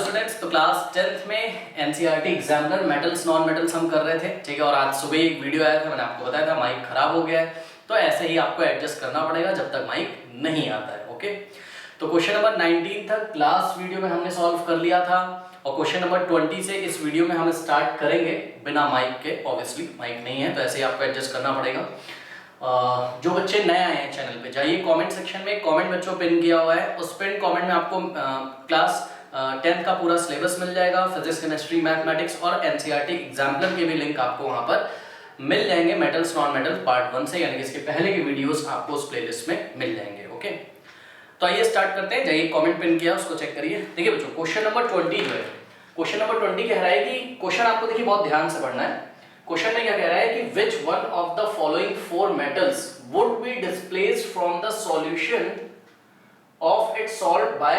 Students, तो class 10th में NCERT examiner metals non metals हम कर रहे थे, ठीक है। और आज सुबह एक वीडियो आया था, मैंने आपको बताया था माइक खराब हो गया है, तो ऐसे ही आपको एडजस्ट करना पड़ेगा जब तक माइक नहीं आता है। ओके, तो क्वेश्चन नंबर 19 तक लास्ट वीडियो में हमने सॉल्व कर लिया था और क्वेश्चन नंबर 20 से इस वीडियो में हम स्टार्ट करेंगे बिना माइक के। ऑब्वियसली माइक नहीं है तो ऐसे ही आपको एडजस्ट करना पड़ेगा। जो बच्चे नए आए हैं चैनल पे, जाइए कमेंट सेक्शन में कमेंट बच्चों पिन किया हुआ है, उस पिन कमेंट में आपको क्लास 10th का पूरा सिलेबस मिल जाएगा। फिजिक्स, केमिस्ट्री, मैथमेटिक्स और एनसीईआरटी एग्जाम्पलर के भी लिंक आपको वहां पर मिल जाएंगे मेटल्स नॉन मेटल्स पार्ट 1 से, यानी कि इसके पहले के वीडियोस आपको उस प्लेलिस्ट में मिल जाएंगे। ओके, तो आइए स्टार्ट करते हैं। जाइए कमेंट पिन किया उसको चेक करिए। देखिए बच्चों, क्वेश्चन नंबर 20 जो है, क्वेश्चन नंबर 20 कह रहा है कि क्वेश्चन आपको देखिए बहुत ध्यान से पढ़ना है। क्वेश्चन में क्या कह रहा है कि which one of the following four metals would be displaced from the solution of its salt by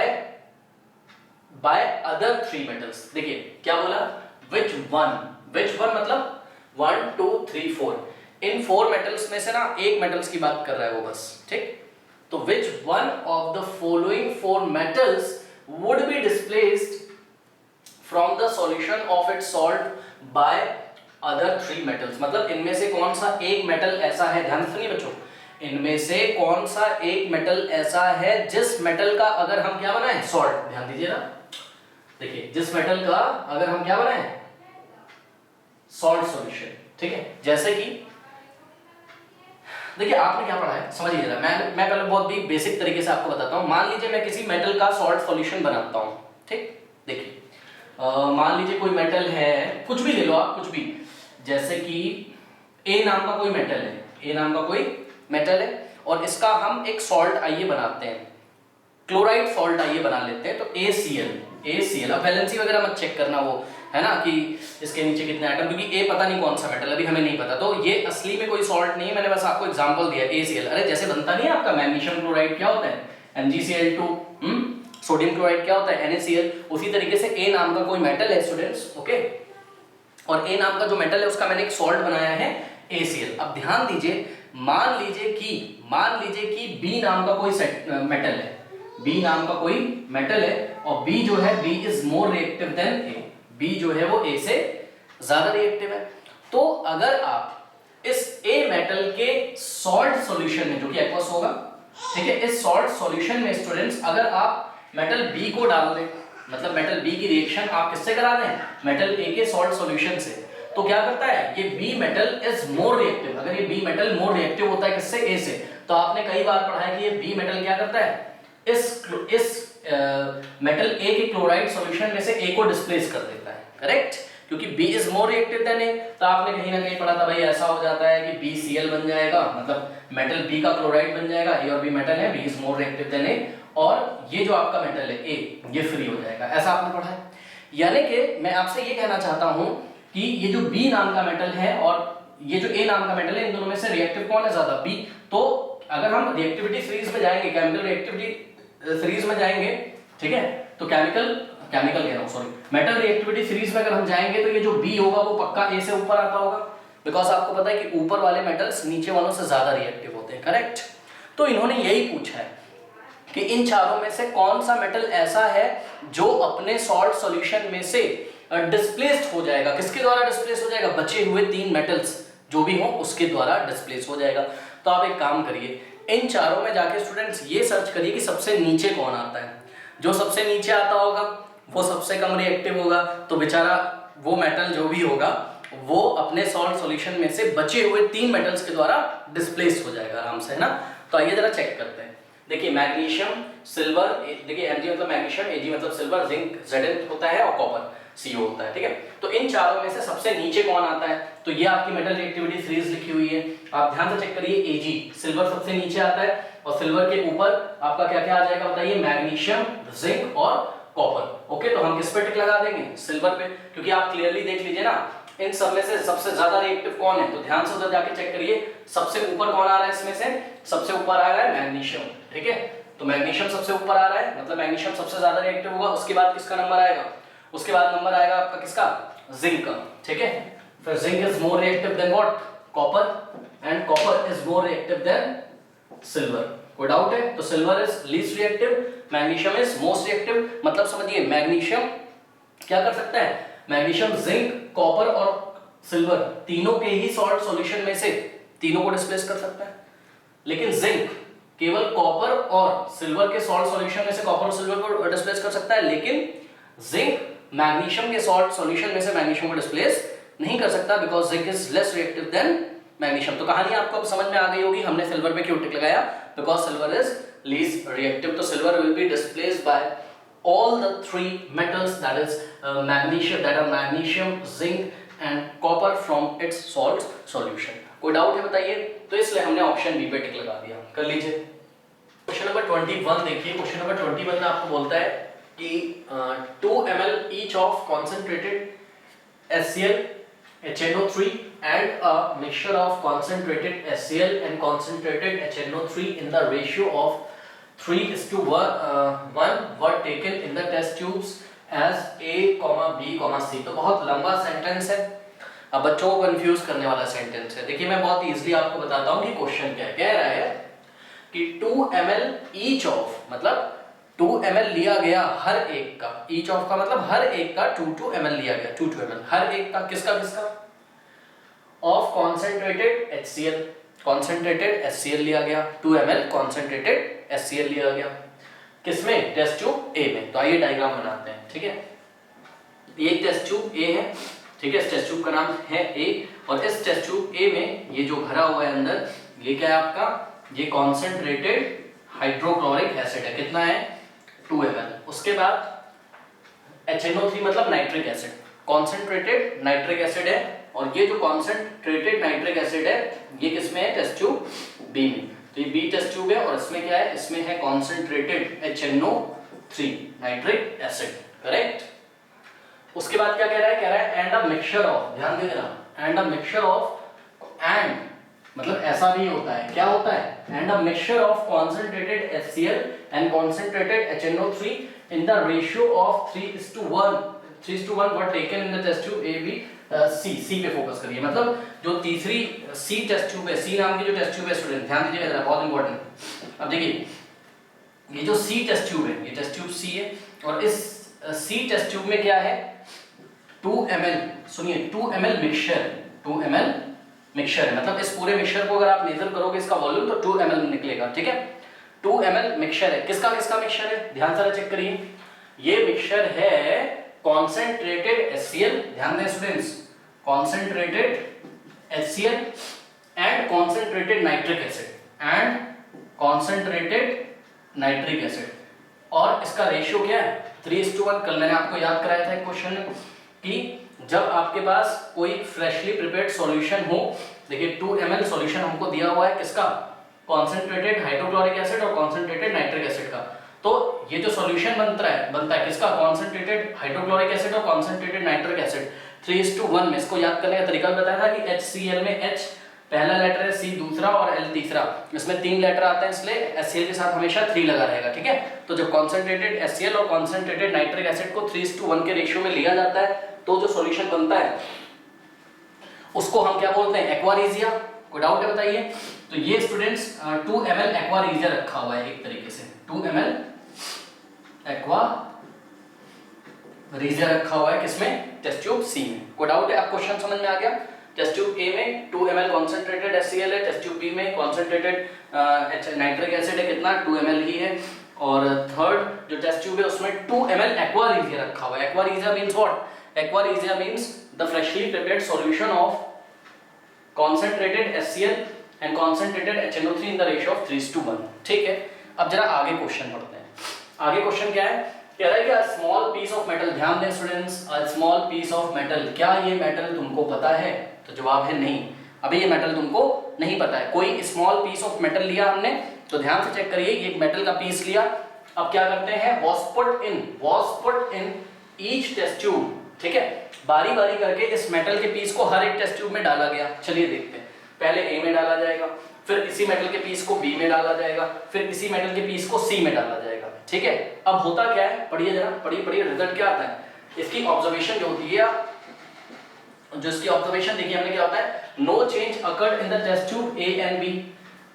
other three metals। देखिए क्या बोला, which one मतलब 1 2 3 4, इन 4 मेटल्स में से ना एक मेटल्स की बात कर रहा है वो बस, ठीक। तो which one of the following four metals would be displaced from the solution of its salt by other 3 metals, मतलब इनमें से कौन सा एक मेटल ऐसा है, ध्यान से सुनिए बच्चों, इनमें से कौन सा एक मेटल ऐसा है जिस मेटल का अगर हम क्या बनाएं, सॉल्ट, ध्यान दीजिए ना, देखिए जिस मेटल का अगर हम क्या बनाएं, सॉल्ट सॉल्यूशन, ठीक है। जैसे कि देखिए आपने क्या पढ़ा है समझिए जरा, मैं पहले बहुत भी बेसिक तरीके से आपको बताता हूं। मान लीजिए मैं किसी मेटल का सॉल्ट सॉल्यूशन बनाता हूं, ठीक। देखिए मान लीजिए कोई मेटल है, कुछ भी ले लो आप, कुछ भी, जैसे कि ए नाम का कोई मेटल है, ए नाम का कोई मेटल है और इसका हम एक सॉल्ट आइए बनाते हैं, क्लोराइड सॉल्ट आइए बना लेते हैं। तो ACL, अब वैलेंसी वगैरह मत चेक करना, वो है ना कि इसके नीचे कितने एटम, क्योंकि ए पता नहीं कौन सा मेटल, अभी हमें नहीं पता, तो ये असली में कोई सॉल्ट नहीं है, मैंने बस आपको एग्जांपल दिया ACL। अरे जैसे बनता नहीं है आपका मैग्नीशियम क्लोराइड, क्या होता है MgCl2, सोडियम क्लोराइड क्या होता है NaCl, उसी तरीके से ए नाम का कोई मेटल है स्टूडेंट्स, ओके। और ए नाम का जो मेटल है उसका मैंने एक सॉल्ट बनाया है ACL। अब ध्यान दीजिए, मान लीजिए कि बी नाम का कोई मेटल है, बी नाम का कोई मेटल है और बी जो है, B is more reactive than A, B जो है वो ए से ज्यादा रिएक्टिव है। तो अगर आप इस ए मेटल के सॉल्ट सॉल्यूशन में, जो कि एक्वस होगा, ठीक है, इस सॉल्ट सॉल्यूशन में स्टूडेंट्स अगर आप मेटल बी को डाल दें, मतलब मेटल बी की रिएक्शन आप किससे करा दें, मेटल ए के सॉल्ट सॉल्यूशन से, तो क्या करता है ये B metal is more reactive. अगर ये बी मेटल मोर रिएक्टिव होता है किससे, ए से, तो आपने कई बार पढ़ा है कि ये बी मेटल क्या करता है, इस मेटल ए के क्लोराइड सॉल्यूशन में से ए को डिस्प्लेस कर देता है, करेक्ट, क्योंकि B is more reactive than A. तो आपने कहीं ना कहीं पढ़ा था भाई ऐसा हो जाता है कि BCl बन जाएगा, मतलब मेटल बी का क्लोराइड बन जाएगा, ए और बी मेटल है, B is more reactive than A, और ये जो आपका मेटल है ए, ये फ्री हो जाएगा, ऐसा आपने पढ़ा है। यानी कि मैं आपसे ये कहना चाहता हूं कि ये जो बी नाम का मेटल है और ये जो ए नाम का मेटल है, इन दोनों में से रिएक्टिव कौन है ज्यादा, बी। तो अगर हम रिएक्टिविटी सीरीज में जाएंगे, केमिकल रिएक्टिविटी सीरीज में जाएंगे, ठीक है, तो केमिकल कह रहा हूं, सॉरी, मेटल रिएक्टिविटी सीरीज में अगर हम जाएंगे तो ये जो बी होगा वो पक्का ए से ऊपर आता होगा, बिकॉज आपको पता है कि ऊपर वाले मेटल्स नीचे वालों से ज्यादा रिएक्टिव होते हैं, करेक्ट। तो इन्होंने यही पूछा है कि इन चारों में से कौन सा मेटल ऐसा है जो अपने सॉल्ट सॉल्यूशन में से डिस्प्लेस्ड हो जाएगा, किसके द्वारा डिस्प्लेस हो जाएगा, बचे हुए 3 मेटल्स जो भी हो उसके द्वारा डिस्प्लेस हो जाएगा। तो आप एक काम करिए, इन चारों में जाके स्टूडेंट्स ये सर्च करिए कि सबसे नीचे कौन आता है। जो सबसे नीचे आता होगा वो सबसे कम रिएक्टिव होगा, तो बेचारा वो मेटल जो भी होगा वो अपने सॉल्ट सॉल्यूशन में से बचे हुए 3 मेटल्स के द्वारा डिस्प्लेस हो जाएगा आराम से, है ना। तो आइए जरा चेक करते हैं। देखिए मैग्नीशियम, सिल्वर, देखिए Mg मतलब मैग्नीशियम, Ag मतलब सिल्वर, जिंक Zn होता है और कॉपर Co होता है, ठीक है। तो इन चारों में से सबसे नीचे कौन आता है, तो ये आपकी मेटल रिएक्टिविटी सीरीज लिखी हुई है, आप ध्यान से चेक करिए। Ag, सिल्वर सबसे नीचे आता है और सिल्वर के ऊपर आपका क्या क्या आ जाएगा बताइए, मैग्नीशियम, जिंक और कॉपर। ओके, तो हम किस पे टिक लगा देंगे, सिल्वर पे, क्योंकि आप क्लियरली देख लीजिए ना इन सब में से सबसे ज्यादा रिएक्टिव कौन है, तो ध्यान से उधर जाके चेक करिए, सबसे ऊपर कौन आ रहा है, इसमें से सबसे ऊपर आ रहा है मैग्नीशियम, ठीक है। तो मैग्नीशियम सबसे ऊपर आ रहा है, मतलब मैग्नीशियम सबसे ज्यादा रिएक्टिव होगा। उसके बाद किसका नंबर आएगा, उसके बाद नंबर आएगा आपका किसका, जिंक का, ठीक है। फिर zinc is more reactive then what, copper, and copper is more reactive then silver. कोई डाउट है, तो silver is least reactive, magnesium is most reactive, मतलब समझिए मैग्नीशियम क्या कर सकता है, मैग्नीशियम, जिंक, कॉपर और सिल्वर तीनों के ही सॉल्ट सॉल्यूशन में से तीनों को डिस्प्लेस कर सकता है। लेकिन जिंक केवल कॉपर और सिल्वर के सॉल्ट सॉल्यूशन में से कॉपर और सिल्वर को डिस्प्लेस कर सकता है, लेकिन जिंक मैग्नीशियम के सॉल्ट सॉल्यूशन में से मैग्नीशियम को डिस्प्लेस नहीं कर सकता, because zinc is less reactive than magnesium. तो कहानी आपको अब समझ में आ गई होगी, हमने सिल्वर पे क्यों टिक लगाया, because silver is least reactive. तो silver will be displaced by all the three metals, that is magnesium, zinc and copper from its salt solution। कोई डाउट है बताइए? तो इसलिए हमने ऑप्शन बी पे टिक लगा दिया। कर लीजिए क्वेश्चन नंबर 21। देखिए क्वेश्चन नंबर 21 में आपको बोलता है कि 2 ml each of concentrated HCl, HNO3 and a mixture of concentrated HCl and concentrated HNO3 in the ratio of 3:1 were taken in the test tubes as A, B, C। तो बहुत लंबा sentence है, अब बच्चों को कंफ्यूज करने वाला sentence है। देखिए मैं बहुत इजीली आपको बताता हूँ कि क्वेश्चन क्या है। कह रहा है कि 2 ml each of, मतलब 2 ml लिया गया हर एक का, each of का मतलब हर एक का 2 ml लिया गया, 2 ml हर एक का, किसका of concentrated HCl, concentrated HCl लिया गया, 2 ml concentrated HCl लिया गया, किसमें, टेस्ट ट्यूब A में। तो आइए डायग्राम बनाते हैं, ठीक है। ये टेस्ट ट्यूब A है, ठीक है, इस टेस्ट ट्यूब का नाम है A, और इस टेस्ट ट्यूब A में ये जो भरा हुआ है अंदर, ये क्या है आपका, ये कॉन्सेंट्रेटेड हाइड्रोक्लोरिक एसिड है, कितना है, 2 ml। उसके बाद HNO3 मतलब nitric acid, concentrated nitric acid है, और ये जो कॉन्सेंट्रेटेड नाइट्रिक एसिड है ये किसमें है, टेस्ट ट्यूब B में। तो ये B टेस्ट ट्यूब है, और इसमें क्या है, इसमें है concentrated HNO3 nitric acid, correct. उसके बाद क्या कह रहा है, एंड अ मिक्सचर ऑफ, ध्यान देना, and a mixture of, and मतलब ऐसा भी होता है, क्या होता है, and a mixture of concentrated HCl and concentrated HNO3 in the ratio of 3:1 were taken in the test tube A, B, C पे फोकस करिए। मतलब जो तीसरी C टेस्ट ट्यूब है, C नाम की जो टेस्ट ट्यूब है स्टूडेंट, ध्यान दीजिएगा जरा, बहुत इंपॉर्टेंट। अब देखिए ये जो C टेस्ट ट्यूब है, ये टेस्ट ट्यूब C है, और इस C टेस्ट ट्यूब में क्या है, 2 ml, सुनिए 2 ml मिक्सचर, 2 ml मिक्सचर है, मतलब इस पूरे मिक्सचर को अगर आप मेजर करोगे इसका वॉल्यूम तो 2 ml निकलेगा, ठीक है। 2 ml मिक्सचर है, किसका मिक्सचर है, ध्यान से चेक करिए, ये मिक्सचर है कॉन्सेंट्रेटेड HCl, ध्यान दें students, concentrated HCl and concentrated nitric acid, और इसका रेशियो क्या है, 3:1। कल मैंने आपको याद कराया था एक क्वेश्चन में कि जब आपके पास कोई फ्रेशली प्रिपेयर्ड सॉल्यूशन हो, देखिए 2 ml सॉल्यूशन हमको दिया हुआ है किसका, कॉन्सेंट्रेटेड हाइड्रोक्लोरिक एसिड और कॉन्सेंट्रेटेड नाइट्रिक एसिड का। तो ये जो सॉल्यूशन बनता है किसका, कॉन्सेंट्रेटेड हाइड्रोक्लोरिक एसिड और कॉन्सेंट्रेटेड नाइट्रिक एसिड, 3:1 में। इसको याद करने का तरीका बताया था कि HCl में H पहला लेटर है, C दूसरा और L तीसरा, इसमें 3 लेटर आते हैं, इसलिए HCl के साथ हमेशा 3 लगा रहेगा, ठीक है। तो जब कॉन्सेंट्रेटेड HCl और कॉन्सेंट्रेटेड नाइट्रिक एसिड को 3:1 के रेशियो में लिया जाता है तो जो सॉल्यूशन बनता है उसको हम क्या बोलते हैं, एक्वारेजिया। कोई डाउट है बताइए? तो ये स्टूडेंट्स 2 ml एक्वारेजिया रखा हुआ है एक तरीके से, 2 ml एक्वारेजिया रखा हुआ है किसमें, टेस्ट ट्यूब C में। कोई डाउट है? आप क्वेश्चन समझ में आ गया? टेस्ट ट्यूब A में 2 ml कॉन्सेंट्रेटेड HCl है, टेस्ट ट्यूब B में कॉन्सेंट्रेटेड नाइट्रिक एसिड है, कितना, 2 ml ही है, और थर्ड जो टेस्ट ट्यूब है उसमें 2 ml एक्वारेजिया रखा हुआ है। Aqua regia means what? Aquaresia means the freshly prepared solution of concentrated HCl and concentrated HNO3 in the ratio of 3:1। ठीक है, अब जरा आगे क्वेश्चन पढ़ते हैं। आगे क्वेश्चन क्या है, कह रहा है कि a small piece of metal, ध्यान दें students, a small piece of metal, क्या ये मेटल तुमको पता है? तो जवाब है नहीं, अभी ये मेटल तुमको नहीं पता है। कोई स्मॉल पीस ऑफ मेटल लिया हमने, तो ध्यान से चेक करिए, एक मेटल का पीस लिया, अब क्या करते हैं, was put in each test tube, ठीक है, बारी बारी करके इस मेटल के पीस को हर एक टेस्ट ट्यूब में डाला गया। चलिए देखते हैं, पहले A में डाला जाएगा, फिर इसी मेटल के पीस को B में डाला जाएगा, फिर इसी मेटल के पीस को C में डाला जाएगा, ठीक है। अब होता क्या है, पढ़िए जरा, पढ़िए रिजल्ट क्या आता है। इसकी ऑब्जर्वेशन जो होती है, जो इसकी ऑब्जर्वेशन देखिए हमने, क्या होता है, no change occurred in the test tube A and B,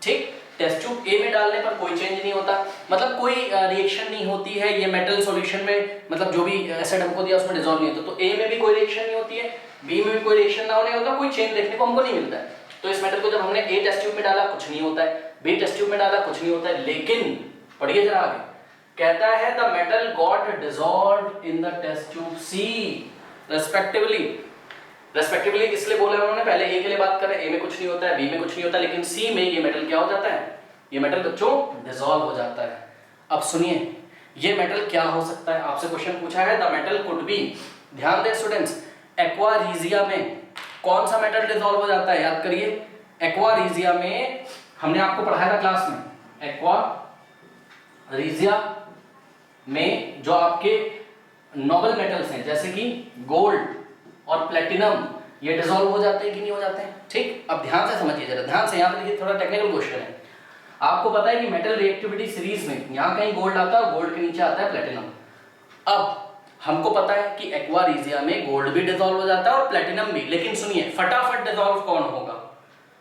ठीक। टेस्ट ट्यूब ए में डालने पर कोई चेंज नहीं होता, मतलब कोई रिएक्शन नहीं होती है, ये मेटल सॉल्यूशन में मतलब जो भी एसिड हमको दिया उसमें डिसॉल्व नहीं होता, तो ए में भी कोई रिएक्शन नहीं होती है, बी में भी कोई रिएक्शन ना होने होता, कोई चेंज देखने को हमको नहीं मिलता है। तो इस मेटल को जब हमने ए टेस्ट ट्यूब में डाला कुछ नहीं होता है, बी टेस्ट ट्यूब में डाला कुछ नहीं होता है, लेकिन पढ़िए जरा आगे, कहता है the metal got dissolved in the test tube C respectively इसलिए बोला उन्होंने, पहले ए के लिए बात करें, ए में कुछ नहीं होता है, बी में कुछ नहीं होता, लेकिन सी में ये मेटल क्या हो जाता है, ये मेटल बच्चों डिसॉल्व हो जाता है। अब सुनिए ये मेटल क्या हो सकता है, आपसे क्वेश्चन पूछा है द मेटल कुड बी, ध्यान दें स्टूडेंट्स, एक्वारीजिया में कौन सा मेटल डिसॉल्व हो जाता है, याद करिए, एक्वारीजिया में हमने आपको पढ़ाया था क्लास में, एक्वारीजिया में जो आपके नोबल मेटल्स हैं जैसे कि गोल्ड और प्लेटिनम, ये डिसॉल्व हो जाते हैं कि नहीं हो जाते हैं। ठीक, अब ध्यान से समझिए जरा, ध्यान से, यहाँ पे देखिए थोड़ा टेक्निकल क्वेश्चन है। आपको पता है कि मेटल रिएक्टिविटी सीरीज में यहाँ कहीं गोल्ड आता है और गोल्ड के नीचे आता है प्लेटिनम। अब हमको पता है कि एक्वारीजिया में गोल्ड भी डिसॉल्व हो जाता है और प्लेटिनम भी, लेकिन सुनिए फटाफट डिसॉल्व कौन होगा,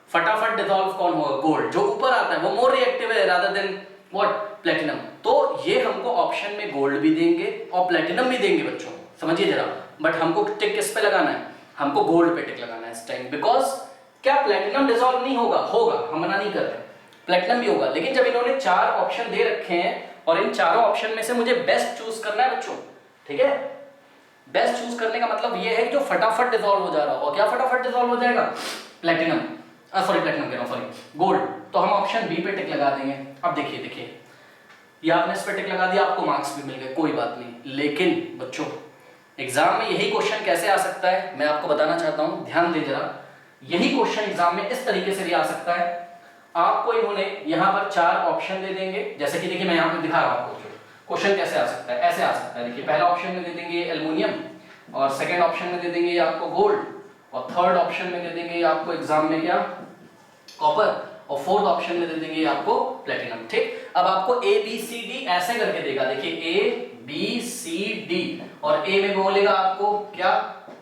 फटाफट डिसॉल्व कौन होगा, गोल्ड, जो ऊपर आता है वो मोर रिएक्टिव है रादर देन व्हाट, प्लेटिनम। तो ये हमको ऑप्शन में गोल्ड भी देंगे और प्लेटिनम भी देंगे बच्चों, समझिए जरा, बट हमको टिक किस पे लगाना है, हमको गोल्ड पे टिक लगाना है इस टाइम, बिकॉज क्या प्लेटिनम डिसॉल्व नहीं होगा, होगा, हम मना नहीं कर रहे, प्लेटिनम भी होगा, लेकिन जब इन्होंने 4 ऑप्शन दे रखे हैं और इन चारों ऑप्शन में से मुझे बेस्ट चूज करना है बच्चों, ठीक है, बेस्ट चूज करने का मतलब ये है कि जो फटाफट डिसॉल्व हो जा रहा हो, क्या फटाफट डिसॉल्व हो जाएगा, प्लेटिनम, सॉरी प्लेटिनम कह रहा हूं, सॉरी गोल्ड, तो हम ऑप्शन बी पे टिक लगा देंगे। अब देखिए ये आपने इस पे टिक लगा दिया, आपको मार्क्स भी मिल गए, कोई बात नहीं, लेकिन बच्चों एग्जाम में यही क्वेश्चन कैसे आ सकता है मैं आपको बताना चाहता हूं, ध्यान दें जरा, यही क्वेश्चन एग्जाम में इस तरीके से भी आ सकता है। आपको इन्होंने यहां पर 4 ऑप्शन दे देंगे, जैसे कि देखिए मैं यहां पे दिखा रहा हूं आपको क्वेश्चन कैसे आ सकता है, ऐसे आ सकता है, देखिए पहला ऑप्शन में दे देंगे एल्युमिनियम, और सेकंड ऑप्शन में दे देंगे आपको गोल्ड, और थर्ड ऑप्शन में दे देंगे आपको एग्जाम में क्या, कॉपर, और फोर्थ ऑप्शन में दे देंगे आपको प्लेटिनम। ठीक, अब आपको ए बी सी डी ऐसे करके देगा, देखिए ए बी सी डी, और ए में बोलेगा आपको क्या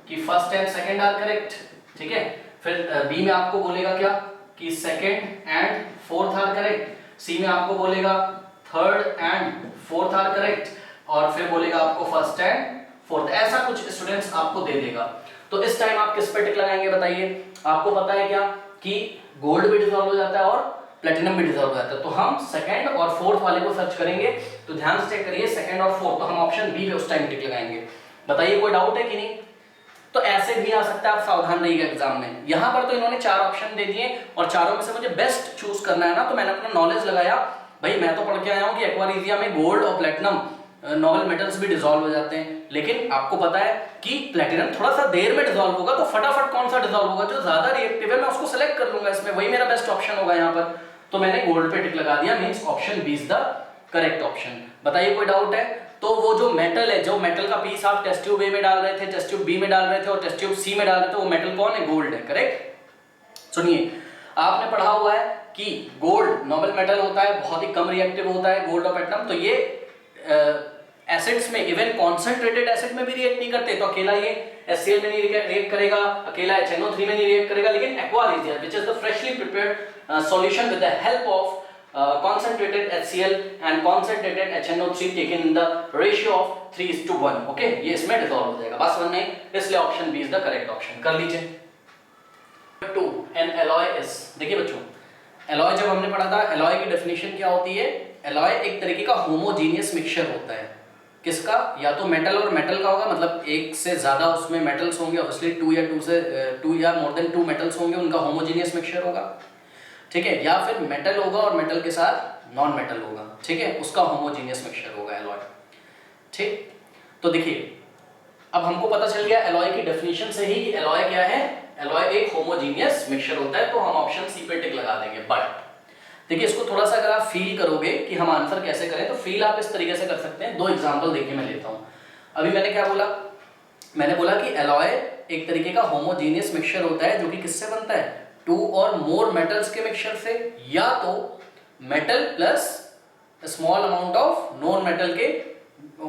कि first and second are correct, ठीक है, फिर बी में आपको बोलेगा क्या कि second and fourth are correct, C में आपको बोलेगा third and fourth are correct, और फिर बोलेगा आपको फर्स्ट एंड फोर्थ, ऐसा कुछ स्टूडेंट्स आपको दे देगा। तो इस टाइम आप किस पे टिक लगाएंगे बताइए, आपको पता है क्या कि गोल्ड भी डिसॉल्व हो जाता है और प्लेटिनम भी डिसॉल्व हो जाता है, तो हम सेकंड और फोर्थ वाले को सर्च करेंगे, तो ध्यान से चेक करिए सेकंड और फोर्थ, तो हम ऑप्शन बी पे उस टाइम टिक लगाएंगे। बताइए कोई डाउट है कि नहीं, तो ऐसे भी आ सकता है, आप सावधान रहिएगा एग्जाम में। यहां पर तो इन्होंने 4 ऑप्शन दे दिए और चारों में से मुझे बेस्ट चूज करना है ना, तो मैंने अपना नॉलेज लगाया, भाई मैं तो पढ़ के आया हूं कि एक्वारीजिया में गोल्ड और प्लेटिनम नोबल मेटल्स भी डिसॉल्व हो जाते हैं, लेकिन आपको पता है कि प्लेटिनम थोड़ा सा देर में डिसॉल्व होगा, तो फटाफट कौन सा डिसॉल्व होगा, जो ज्यादा रिएक्टिव है मैं उसको सेलेक्ट कर लूंगा, इसमें वही मेरा बेस्ट ऑप्शन होगा यहाँ पर, तो मैंने गोल्ड पे टिक लगा दिया, means option B is the correct option. बताइए कोई डाउट है, तो वो जो मेटल है, जो मेटल का पीस आप टेस्ट ट्यूब ए में डाल रहे थे, टेस्ट ट्यूब बी में डाल रहे थे और टेस्ट ट्यूब सी में डाल रहे थे, वो मेटल कौन है, गोल्ड है, करेक्ट। सुनिए आपने पढ़ा हुआ है कि गोल्ड नोबल मेटल होता है, बहुत ही कम रिएक्टिव होता है गोल्ड और प्लेटिनम, तो ये एसिड्स में, इवन कॉन्सेंट्रेटेड एसिड में भी रिएक्ट नहीं करते, तो अकेला ये HCl में नहीं रिएक्ट करेगा, अकेला HNO3 में नहीं रिएक्ट करेगा, लेकिन aqua regia which is the freshly prepared solution with the help of concentrated HCl and concentrated HNO3 taken in the ratio of 3:1, okay, ये इसमें डिसॉल्व हो जाएगा, बस वन नहीं, इसलिए option B is the correct option, कर लीजिए। 2 एन एलॉय इज, देखिए बच्चों एलॉय जब हमने पढ़ा था, एलॉय की डेफिनेशन क्या होती है, एलॉय एक तरीके का होमोजीनियस मिक्सचर होता है, किसका, या तो मेटल और मेटल का होगा, मतलब एक से ज्यादा उसमें मेटल्स होंगे, ऑब्वियसली 2 या मोर देन 2 मेटल्स होंगे, उनका होमोजीनियस मिक्सचर होगा, ठीक है, या फिर मेटल होगा और मेटल के साथ नॉन मेटल होगा, ठीक है, उसका होमोजीनियस मिक्सचर होगा एलॉय। ठीक, तो देखिए अब हमको पता चल गया एलॉय की डेफिनेशन से ही एलॉय क्या है, एलॉय एक होमोजीनियस मिक्सचर होता है, तो हम ऑप्शन सी पे टिक लगा देंगे। बट देखिए इसको थोड़ा सा अगर आप फील करोगे कि हम आंसर कैसे करें, तो फील आप इस तरीके से कर सकते हैं, 2 एग्जांपल देखिए मैं लेता हूं। अभी मैंने क्या बोला, मैंने बोला कि एलॉय एक तरीके का होमोजीनियस मिक्सचर होता है, जो कि किससे बनता है, 2 और मोर मेटल्स के मिक्सचर से, या तो metal plus small amount of non metal के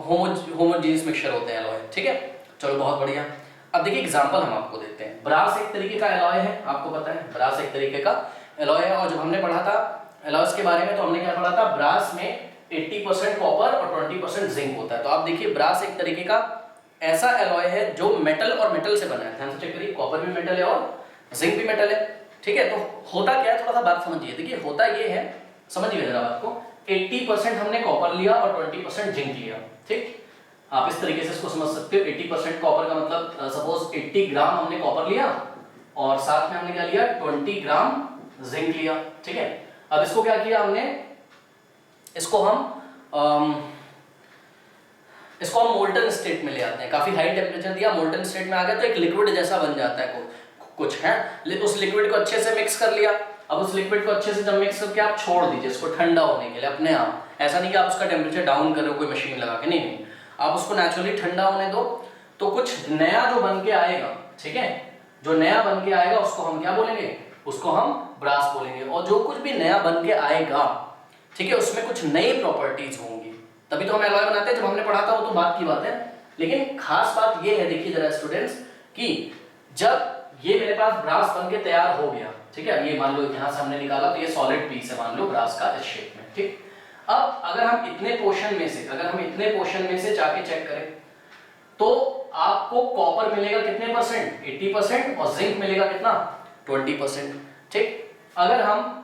होमोजीनियस मिक्सचर होते हैं एलॉय, ठीक है, चलो बहुत बढ़िया। अब देखिए एग्जांपल हम आपको देते हैं, ब्रास एक तरीके का एलॉय है, आपको पता है ब्रास एक तरीके का एलॉय है, और जब हमने पढ़ा था एलॉयज के बारे में तो हमने क्या पढ़ा था, ब्रास में 80% कॉपर और 20% जिंक होता है। तो आप देखिए ब्रास एक तरीके का ऐसा एलॉय है जो मेटल और मेटल से बना है। ध्यान से चेक करिए, कॉपर भी मेटल है और जिंक भी मेटल है, ठीक है। तो होता क्या है, थोड़ा सा बात समझिए। देखिए होता ये है, समझिए जरा बात को, 80% हमने कॉपर लिया और 20% जिंक लिया, ठीक। आप इस तरीके से इसको समझ सकते हो। 80% कॉपर का मतलब सपोज 80 ग्राम हमने कॉपर लिया और साथ में हमने क्या लिया, 20 ग्राम जिंक लिया, ठीक है। अब इसको क्या किया हमने, इसको हम मोल्टन स्टेट में ले आते हैं। काफी हाई टेम्परेचर दिया, मोल्टन स्टेट में आ गया तो एक लिक्विड जैसा बन जाता है कुछ है। उस लिक्विड को अच्छे से मिक्स कर लिया। अब उस लिक्विड को अच्छे से जब मिक्स करके आप छोड़ दीजिए इसको ठंडा होने के लिए अपने आप। ऐसा नहीं कि आप उसका टेम्परेचर डाउन कर रहे हो कोई मशीन लगा के, नहीं, आप उसको नेचुरली ठंडा होने दो। तो कुछ नया जो बन के आएगा, ठीक है, जो नया बन के आएगा उसको हम क्या बोलेंगे, उसको हम ब्रास बोलेंगे। और जो कुछ भी नया बन के आएगा, ठीक है, उसमें कुछ नई प्रॉपर्टीज होंगी, तभी तो हम एलॉय बनाते हैं। जब हमने पढ़ा था वो तो बात की बात है, लेकिन खास बात ये है, देखिए जरा स्टूडेंट्स, कि जब ये मेरे पास ब्रास बन के तैयार हो गया, ठीक है, ये मान लो यहां से हमने निकाला तो ये सॉलिड पीस है, मान लो ब्रास का इस शेप में, ठीक। अब अगर हम इतने पोर्शन में से जाके चेक करें तो आपको कॉपर मिलेगा कितने परसेंट, 80%, और जिंक मिलेगा कितना, 20%, ठीक। अगर हम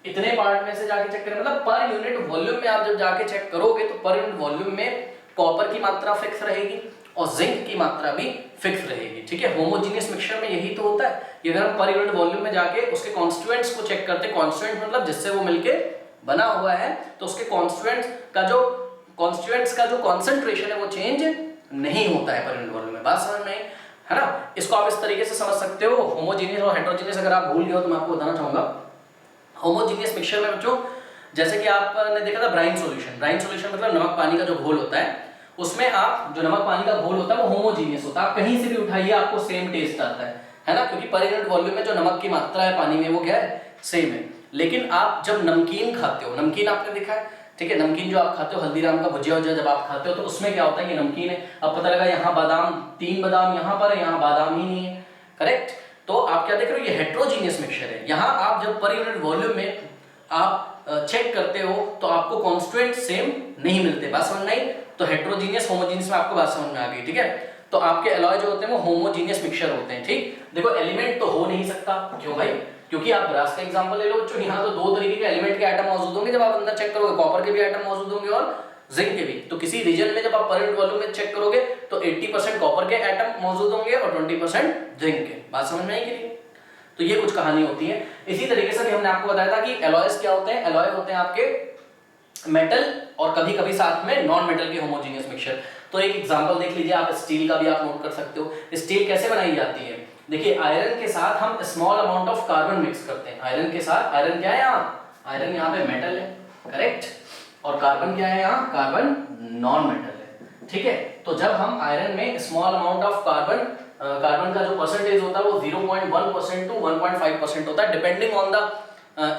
इतने पार्ट में से जाके चेक करें, मतलब पर यूनिट वॉल्यूम में आप जब जाके चेक करोगे तो पर यूनिट वॉल्यूम में कॉपर की मात्रा फिक्स रहेगी और जिंक की मात्रा भी फिक्स रहेगी, ठीक है। होमोजेनियस मिक्सचर में यही तो होता है कि अगर हम पर यूनिट वॉल्यूम में जाके उसके कॉन्स्टिट्यूएंट्स को चेक करते, कॉन्स्टिट्यूएंट मतलब जिससे वो मिलके बना हुआ है, तो उसके कॉन्स्टिट्यूएंट्स का जो कॉन्सेंट्रेशन है वो चेंज नहीं होता है पर यूनिट वॉल्यूम में। बात समझ में आई है ना। इसको आप इस तरीके से समझ सकते हो। होमोजेनियस और हेटेरोजेनियस अगर आप भूल गए हो तो मैं आपको बताना चाहूंगा। होमोजेनियस मिक्सचर में बच्चों, जैसे कि आपने देखा था ब्राइन सॉल्यूशन मतलब नमक पानी का जो घोल होता है, उसमें आप जो नमक पानी का घोल होता है वो होमोजेनियस होता है। आप कहीं से भी उठाइए आपको सेम टेस्ट आता है ना, क्योंकि पर यूनिट वॉल्यूम में जो नमक की मात्रा है पानी में वो क्या है, सेम है। लेकिन आप जब नमकीन खाते हो, नमकीन आपने देखा है, ठीक है, नमकीन जो आप खाते हो, हल्दीराम का भुजिया वुजिया जब आप खाते हो तो उसमें क्या होता है, ये नमकीन है। अब पता लगा यहाँ बादाम, 3 बादाम यहाँ पर है, यहाँ बादाम ही नहीं है, करेक्ट। तो आप क्या देख रहे हो, ये हेटेरोजेनियस मिक्सचर है। यहाँ आप जब पर यूनिट वॉल्यूम में आप चेक करते हो तो आपको कॉन्स्टिट्यूएंट सेम नहीं मिलते। बात समझ में आई। तो हेटेरोजेनियस होमोजेनियस में आपको बात समझ में आ गई, ठीक है। तो आपके एलॉय जो होते हैं वो होमोजेनियस मिक्सचर होते हैं, ठीक। देखो एलिमेंट तो हो नहीं सकता, क्यों भाई, क्योंकि आप ब्रास का एग्जांपल ले लो बच्चों, यहाँ तो 2 तरीके के एलिमेंट के एटम मौजूद होंगे। जब आप अंदर चेक करोगे कॉपर के भी एटम मौजूद होंगे और जिंक के भी। तो किसी रीजन में जब आप पर यूनिट वॉल्यूम में चेक करोगे तो 80% कॉपर के एटम मौजूद होंगे और 20% जिंक के। बात समझ में आई कि नहीं। तो ये कुछ कहानी होती है। इसी तरीके से भी हमने आपको बताया था कि एलॉयज क्या होते हैं, एलॉय होते हैं आपके मेटल और कभी कभी साथ में नॉन मेटल के होमोजेनियस मिक्सचर। तो एक एग्जांपल देख लीजिए आप, स्टील का भी आप नोट कर सकते हो। स्टील कैसे बनाई जाती है, देखिए आयरन के साथ हम small amount of carbon mix करते हैं। आयरन के साथ, आयरन क्या है यहाँ, आयरन यहाँ पे मेटल है, करेक्ट, और कार्बन क्या है यहाँ, कार्बन नॉन मेटल है, ठीक है। तो जब हम आयरन में स्मॉल अमाउंट ऑफ कार्बन का जो परसेंटेज होता है वो 0.1% टू 1.5% होता है, डिपेंडिंग ऑन द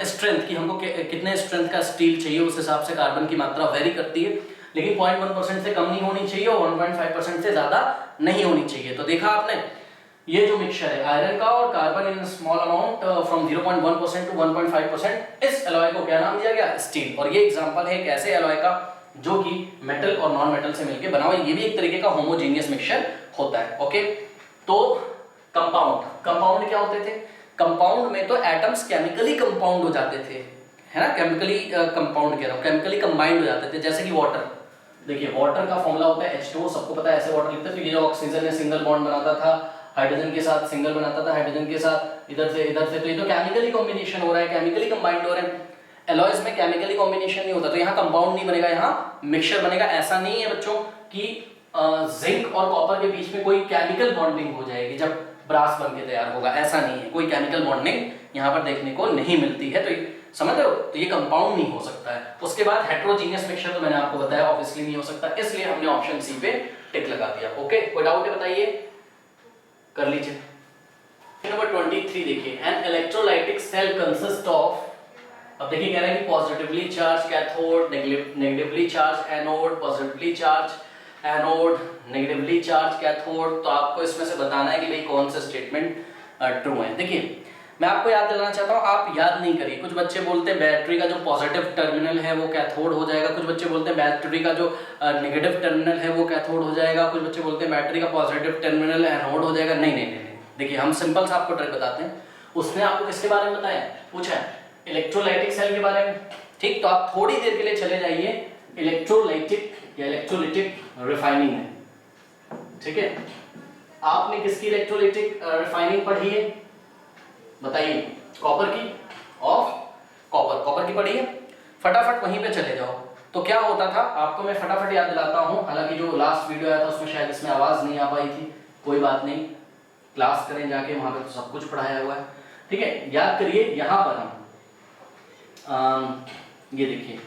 स्ट्रेंथ, कि हमको कितने स्ट्रेंथ का स्टील चाहिए, उस हिसाब से कार्बन की मात्रा वेरी करती है। लेकिन 0.1% से कम नहीं होनी चाहिए और 1.5% से ज्यादा नहीं होनी चाहिए। तो देखा आपने, ये जो मिक्सचर है आयरन का और carbon in small amount from 0.1% to 1.5%, इस एलॉय को क्या नाम दिया गया, स्टील। और ये एग्जांपल है एक ऐसे एलॉय का जो कि मेटल और नॉन मेटल से मिलकर बना हुआ है। ये भी एक तरीके का होमोजेनियस मिक्सचर होता है, ओके। तो कंपाउंड क्या होते थे, कंपाउंड में तो एटम्स केमिकली कंपाउंड हो जाते थे, है ना, केमिकली कंपाउंड कह रहा हूं, केमिकली कंबाइंड हो जाते थे। जैसे कि वाटर, देखिए वाटर का फॉर्मूला होता है H2O, सबको पता है, ऐसे वाटर लिखते हैं। तो ये जो ऑक्सीजन है सिंगल बॉन्ड बनाता था, हाइड्रोजन के साथ सिंगल बनाता था, हाइड्रोजन के साथ इधर से, तो ये तो केमिकली कॉम्बिनेशन हो रहा है, केमिकली कंबाइंड हो रहे हैं। एलॉयज में केमिकली कॉम्बिनेशन नहीं होता, तो यहाँ कंपाउंड नहीं बनेगा, यहाँ मिक्सचर बनेगा। ऐसा नहीं है बच्चों कि जिंक और कॉपर के बीच में कोई केमिकल बॉन्डिंग हो जाएगी जब ब्रास बन के तैयार होगा, ऐसा नहीं है, कोई केमिकल बॉन्डिंग यहाँ पर देखने को नहीं मिलती है। तो समझ रहे हो, तो ये कंपाउंड नहीं हो सकता है। उसके बाद हेटेरोजेनियस मिक्सचर तो मैंने आपको बताया ऑब्वियसली नहीं हो सकता, इसलिए हमने ऑप्शन सी पे टिक लगा दिया, ओके। कोई डाउट है बताइए, कर लीजिए। नंबर 23 देखिए, an electrolytic cell consist of, अब देखिए कह रहा है कि positively charge cathode, negatively charge anode, positively charge anode, negatively charge cathode. तो आपको इसमें से बताना है कि भाई कौन सा स्टेटमेंट ट्रू है। देखिए मैं आपको याद दिलाना चाहता हूँ, आप याद नहीं करिए। कुछ बच्चे बोलते हैं बैटरी का जो पॉजिटिव टर्मिनल है वो कैथोड हो जाएगा, कुछ बच्चे बोलते हैं बैटरी का जो नेगेटिव टर्मिनल है वो कैथोड हो जाएगा, कुछ बच्चे बोलते हैं बैटरी का पॉजिटिव टर्मिनल एनोड हो जाएगा। नहीं नहीं नहीं नहीं, देखिए हम सिंपल सा आपको ट्रिक बताते हैं। उसने आपको किसके बारे में बताया, पूछा है इलेक्ट्रोलाइटिक सेल के बारे में, ठीक। तो आप थोड़ी देर के लिए चले जाइए इलेक्ट्रोलाइटिक या इलेक्ट्रोलिटिक रिफाइनिंग में, ठीक है। आपने किसकी इलेक्ट्रोलाइटिक रिफाइनिंग पढ़ी है बताइए, कॉपर की, ऑफ कॉपर की पढ़ी है। फटाफट वहीं पे चले जाओ। तो क्या होता था आपको मैं फटाफट याद दिलाता हूं, हालांकि जो लास्ट वीडियो आया था उसमें शायद इसमें आवाज नहीं आ पाई थी, कोई बात नहीं, क्लास करें जाके, वहां पे तो सब कुछ पढ़ाया हुआ है, ठीक है। याद करिए यहां पर हम ये देखिए,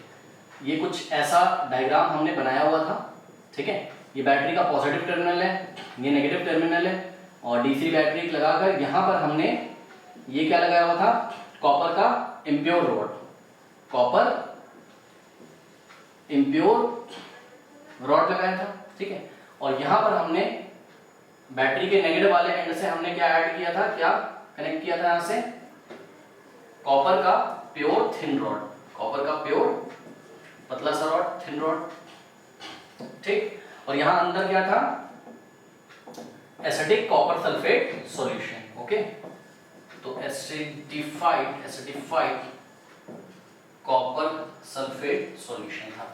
ये कुछ ऐसा डायग्राम हमने बनाया हुआ था, ठीक है। ये बैटरी का पॉजिटिव टर्मिनल है, ये नेगेटिव टर्मिनल है, और डीसी बैटरी लगाकर यहाँ पर हमने ये क्या लगाया हुआ था, कॉपर का impure rod, copper impure rod लगाया था, ठीक है। और यहाँ पर हमने बैटरी के नेगेटिव वाले एंड से हमने क्या ऐड किया था, क्या कनेक्ट किया था यहाँ से, कॉपर का प्योर थिन रॉड, कॉपर का प्योर पतला सा रॉड, थिन रॉड, ठीक। और यहाँ अंदर क्या था, acidic copper sulphate solution, okay. तो एसिडिफाइड कॉपर सल्फेट सॉल्यूशन था।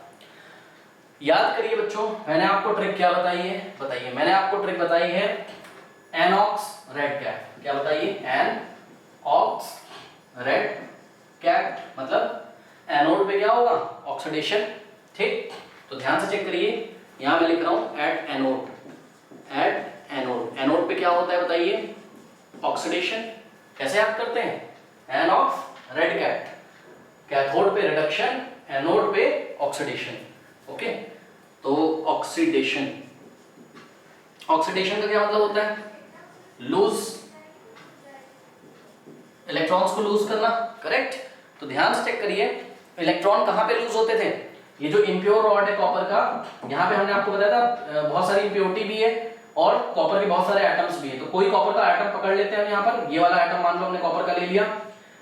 याद करिए बच्चों, मैंने आपको ट्रिक क्या बताई है, बताइए, मैंने आपको ट्रिक बताई है एनऑक्स रेड कैट, क्या बताइए, एनऑक्स रेड कैट, मतलब एनोड पे क्या होगा, ऑक्सीडेशन, ठीक। तो ध्यान से चेक करिए, यहां मैं लिख रहा हूं at anode, at anode, anode पे क्या होता है बताइए, ऑक्सीडेशन। कैसे आप करते हैं, एनऑक्स रेड कैट, कैथोड पे रिडक्शन, एनोड पे ऑक्सीडेशन, ओके। तो ऑक्सीडेशन, ऑक्सीडेशन का क्या मतलब होता है, लूज, इलेक्ट्रॉन्स को लूज करना, करेक्ट। तो ध्यान से चेक करिए, इलेक्ट्रॉन कहां पे लूज होते थे, ये जो इम्प्योर रॉड है कॉपर का, यहाँ पे हमने आपको बताया था बहुत सारी इम्प्योरिटी भी है और कॉपर के बहुत सारे एटम्स भी है। तो कोई कॉपर का एटम पकड़ लेते हैं हम, यहाँ पर ये वाला एटम मान लो हमने कॉपर का ले लिया,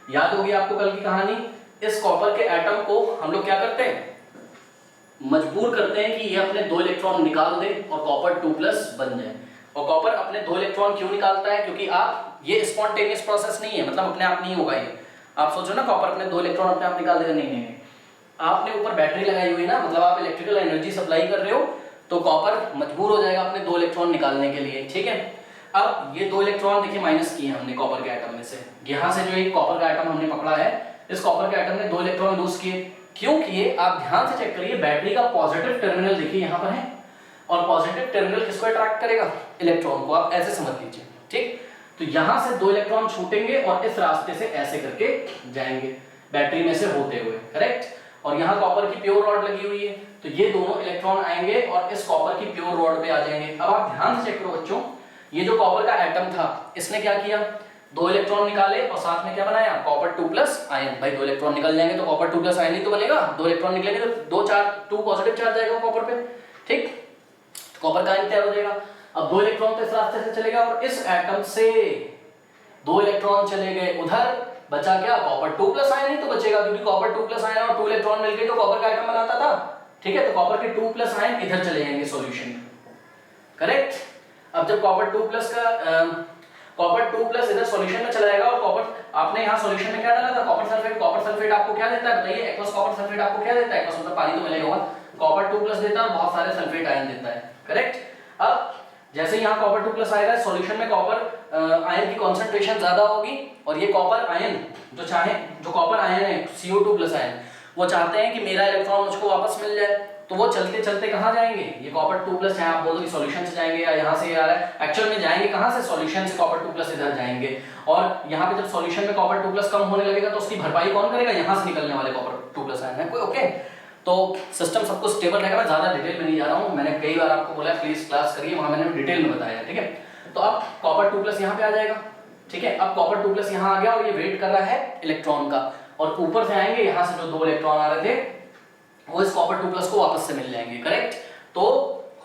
याद होगी आपको कल की कहानी। इस कॉपर के एटम को हम लोग क्या करते हैं, मजबूर करते हैं कि ये अपने 2 इलेक्ट्रॉन निकाल दे और कॉपर 2+ बन जाए। और कॉपर अपने 2 इलेक्ट्रॉन क्यों निकालता है, क्योंकि आप, ये स्पॉन्टेनियस प्रोसेस नहीं है, मतलब अपने आप नहीं होगा ये। आप सोचो ना कॉपर अपने 2 इलेक्ट्रॉन अपने आप निकाल देगा, नहीं नहीं, आपने ऊपर बैटरी लगाई हुई ना, मतलब आप इलेक्ट्रिकल एनर्जी सप्लाई कर रहे हो, तो कॉपर मजबूर हो जाएगा अपने 2 इलेक्ट्रॉन निकालने के लिए, ठीक है। अब ये 2 इलेक्ट्रॉन देखिए माइनस किए हमने कॉपर के एटम में से, यहाँ से जो एक कॉपर का एटम हमने पकड़ा है, इस कॉपर के एटम ने 2 इलेक्ट्रॉन लूज किए, क्यों किए, आप ध्यान से चेक करिए, बैटरी का पॉजिटिव टर्मिनल देखिए यहाँ पर है, और पॉजिटिव टर्मिनल किसको अट्रैक्ट करेगा, इलेक्ट्रॉन को, आप ऐसे समझ लीजिए, ठीक। तो यहाँ से 2 इलेक्ट्रॉन छूटेंगे और इस रास्ते से ऐसे करके जाएंगे बैटरी में से होते हुए, करेक्ट। और यहाँ कॉपर की प्योर रॉड लगी हुई है, तो ये दोनों इलेक्ट्रॉन आएंगे और इस कॉपर की प्योर रॉड पे आ जाएंगे। अब आप ध्यान से चेक करो बच्चों, ये जो कॉपर का एटम था, इसने क्या किया, 2 इलेक्ट्रॉन निकाले और साथ में क्या बनाया, कॉपर 2+ आयन। भाई 2 इलेक्ट्रॉन निकल जाएंगे तो कॉपर 2+ आयन ही तो बनेगा, 2 इलेक्ट्रॉन निकलेंगे तो 2 पॉजिटिव चार्ज आएगा कॉपर पे, ठीक, कॉपर का आयन तैयार हो जाएगा। अब 2 इलेक्ट्रॉन तो इस रास्ते से चलेगा और इस एटम से 2 इलेक्ट्रॉन चले गए उधर, बचा क्या, कॉपर 2+ आयन ही तो बचेगा, क्योंकि कॉपर 2+ आयन और 2 इलेक्ट्रॉन मिलके तो कॉपर का एटम बनाता था, ठीक है। तो कॉपर के 2+ आयन इधर चले जाएंगे सॉल्यूशन में, करेक्ट। अब जब कॉपर 2+ इधर सॉल्यूशन में चला जाएगा और कॉपर, आपने यहाँ सॉल्यूशन में क्या डाला था, कॉपर सल्फेट। कॉपर सल्फेट आपको क्या देता है बताइए, एक्वस कॉपर सल्फेट आपको क्या देता है, एक्वस मतलब पानी तो मिलेगा होगा, कॉपर 2+ देता है और बहुत सारे सल्फेट आयन देता है, करेक्ट। अब जैसे यहाँ कॉपर 2+ आएगा, सॉल्यूशन में कॉपर आयन की कंसंट्रेशन ज्यादा होगी, और ये कॉपर आयन जो कॉपर आयन है CO2+ आयन, वो चाहते हैं कि मेरा इलेक्ट्रॉन मुझको वापस मिल जाए, तो वो चलते चलते कहाँ जाएंगे, ये कॉपर 2+ है, आप बोलो कि सॉल्यूशन से जाएंगे या यहाँ से आ रहा है, एक्चुअल में जाएंगे कहाँ से, सॉल्यूशन से कॉपर 2+ इधर जाएंगे। और यहाँ पे जब सॉल्यूशन में कॉपर 2+ कम होने लगेगा तो उसकी भरपाई कौन करेगा, यहाँ से निकलने वाले कॉपर 2+ आयन है कोई, ओके। तो सिस्टम सब कुछ स्टेबल रहेगा। मैं ज्यादा डिटेल में नहीं जा रहा हूँ, मैंने कई बार आपको बोला प्लीज क्लास करिए, वहां मैंने डिटेल में बताया, ठीक है। तो अब कॉपर 2+ यहाँ पे आ जाएगा, ठीक है। अब कॉपर 2+ यहाँ आ गया और ये वेट कर रहा है इलेक्ट्रॉन का, और ऊपर से आएंगे यहाँ से जो 2 इलेक्ट्रॉन आ रहे थे वो इस कॉपर 2+ को वापस से मिल जाएंगे, करेक्ट। तो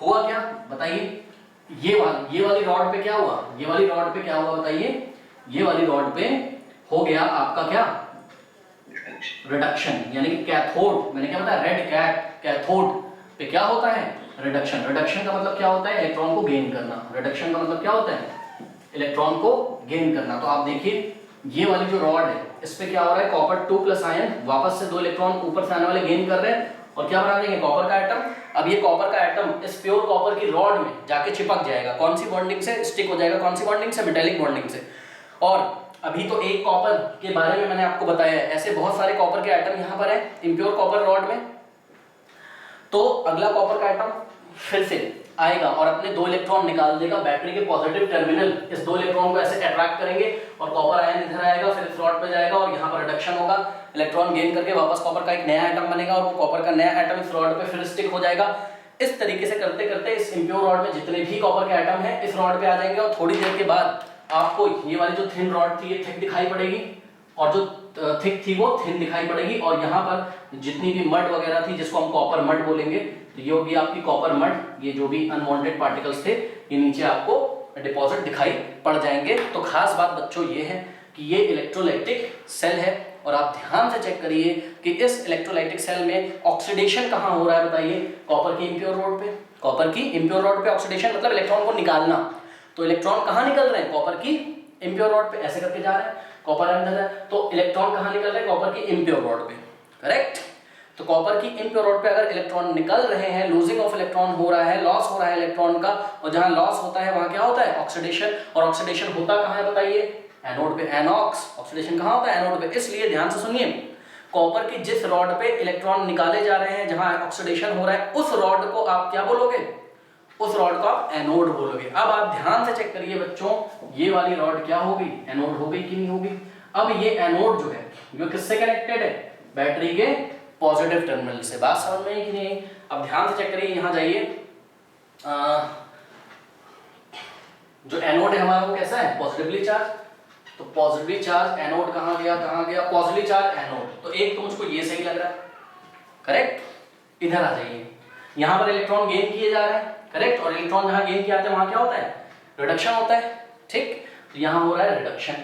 हुआ क्या बताइए, ये वाली रॉड पे क्या हुआ, ये वाली रॉड पे क्या हुआ बताइए, ये वाली रॉड पे हो गया आपका क्या, रिडक्शन। यानी कि कैथोड, मैंने क्या बताया, रेड कैथोड पे क्या होता है, रिडक्शन। रिडक्शन का मतलब क्या होता है, इलेक्ट्रॉन को गेन करना। रिडक्शन का मतलब क्या होता है, इलेक्ट्रॉन को गेन करना। तो आप देखिए ये वाली जो रॉड है इस पे क्या हो रहा है, कॉपर 2+ आयन वापस से 2 इलेक्ट्रॉन ऊपर से आने वाले गेन कर रहे हैं और क्या बना देंगे, कॉपर का एटम। अब ये कॉपर का एटम इस प्योर कॉपर की रॉड में जाके चिपक जाएगा। कौन सी बॉन्डिंग से, स्टिक हो जाएगा। कौन सी बॉन्डिंग से, मेटेलिक बॉन्डिंग से। और अभी तो एक कॉपर के बारे में मैंने आपको बताया है, ऐसे बहुत सारे कॉपर के एटम यहाँ पर है इम्प्योर कॉपर रॉड में। तो अगला कॉपर का एटम फिर से आएगा और अपने 2 इलेक्ट्रॉन निकाल देगा बैटरी के पॉजिटिव टर्मिनल, इस 2 इलेक्ट्रॉन को ऐसे अट्रैक्ट करेंगे और कॉपर आयन इधर आएगा, फिर इस रॉड पे जाएगा और यहाँ पर रिडक्शन होगा, इलेक्ट्रॉन गेन करके वापस कॉपर का एक नया एटम बनेगा और वो कॉपर का नया एटम इस रॉड पे फिर स्टिक हो जाएगा। इस तरीके से करते करते इस इम्प्योर रॉड में जितने भी कॉपर के एटम है इस रॉड पे आ जाएंगे और थोड़ी देर के बाद आपको ये वाली जो थिन रॉड थी ये थिक दिखाई पड़ेगी और जो थिक थी वो थिन दिखाई पड़ेगी और यहाँ पर जितनी भी मड वगैरह थी जिसको हम कॉपर मड बोलेंगे, तो ये होगी आपकी कॉपर मड। ये जो भी अनवांटेड पार्टिकल्स थे ये नीचे आपको डिपॉजिट दिखाई पड़ जाएंगे। तो खास बात बच्चों ये है कि ये इलेक्ट्रोलाइटिक सेल है और आप ध्यान से चेक करिए कि इस इलेक्ट्रोलाइटिक सेल में ऑक्सीडेशन कहाँ हो रहा है, बताइए, कॉपर की इम्प्योर रॉड पे। कॉपर की इम्प्योर रॉड पे ऑक्सीडेशन मतलब इलेक्ट्रॉन को निकालना। तो इलेक्ट्रॉन कहाँ निकल रहे हैं, कॉपर की इम्प्योर रॉड पे, ऐसे करके जा रहे हैं, कॉपर आयन है। तो इलेक्ट्रॉन कहाँ निकल रहे हैं, कॉपर की इम्प्योर रॉड पे, करेक्ट। तो कॉपर की इम्प्योर रॉड पे अगर इलेक्ट्रॉन निकल रहे हैं, लूजिंग ऑफ इलेक्ट्रॉन हो रहा है, लॉस हो रहा है इलेक्ट्रॉन का, और जहां लॉस होता है वहां क्या होता है, ऑक्सीडेशन। और ऑक्सीडेशन होता कहां है बताइए, एनोड पे, एनॉक्स। ऑक्सीडेशन कहां होता है, एनोड पे। इसलिए ध्यान से सुनिए, कॉपर की जिस रॉड पे इलेक्ट्रॉन निकाले जा रहे हैं, जहां ऑक्सीडेशन हो रहा है, उस रॉड को आप क्या बोलोगे, उस रॉड को आप एनोड बोलोगे। अब आप ध्यान से चेक करिए बच्चों, ये वाली रॉड क्या होगी, एनोड हो गई कि नहीं होगी। अब ये एनोड जो है वो किससे कनेक्टेड है, बैटरी के पॉजिटिव टर्मिनल से। बात समझ में आई कि नहीं। अब ध्यान से चेक करिए, यहां जाइए, जो एनोड है हमारा वो कैसा है, पॉजिटिवली चार्ज। तो पॉजिटिवली चार्ज एनोड कहां गया, कहां गया, पॉजिटिवली चार्ज एनोड। तो एक तो मुझको ये सही लग रहा है, करेक्ट। इधर आ जाइए, यहां पर इलेक्ट्रॉन गेन किए जा रहे हैं, करेक्ट। और इलेक्ट्रॉन जहां गेन किए जाते हैं वहां क्या होता है, रिडक्शन होता है, ठीक। तो यहां हो रहा है रिडक्शन,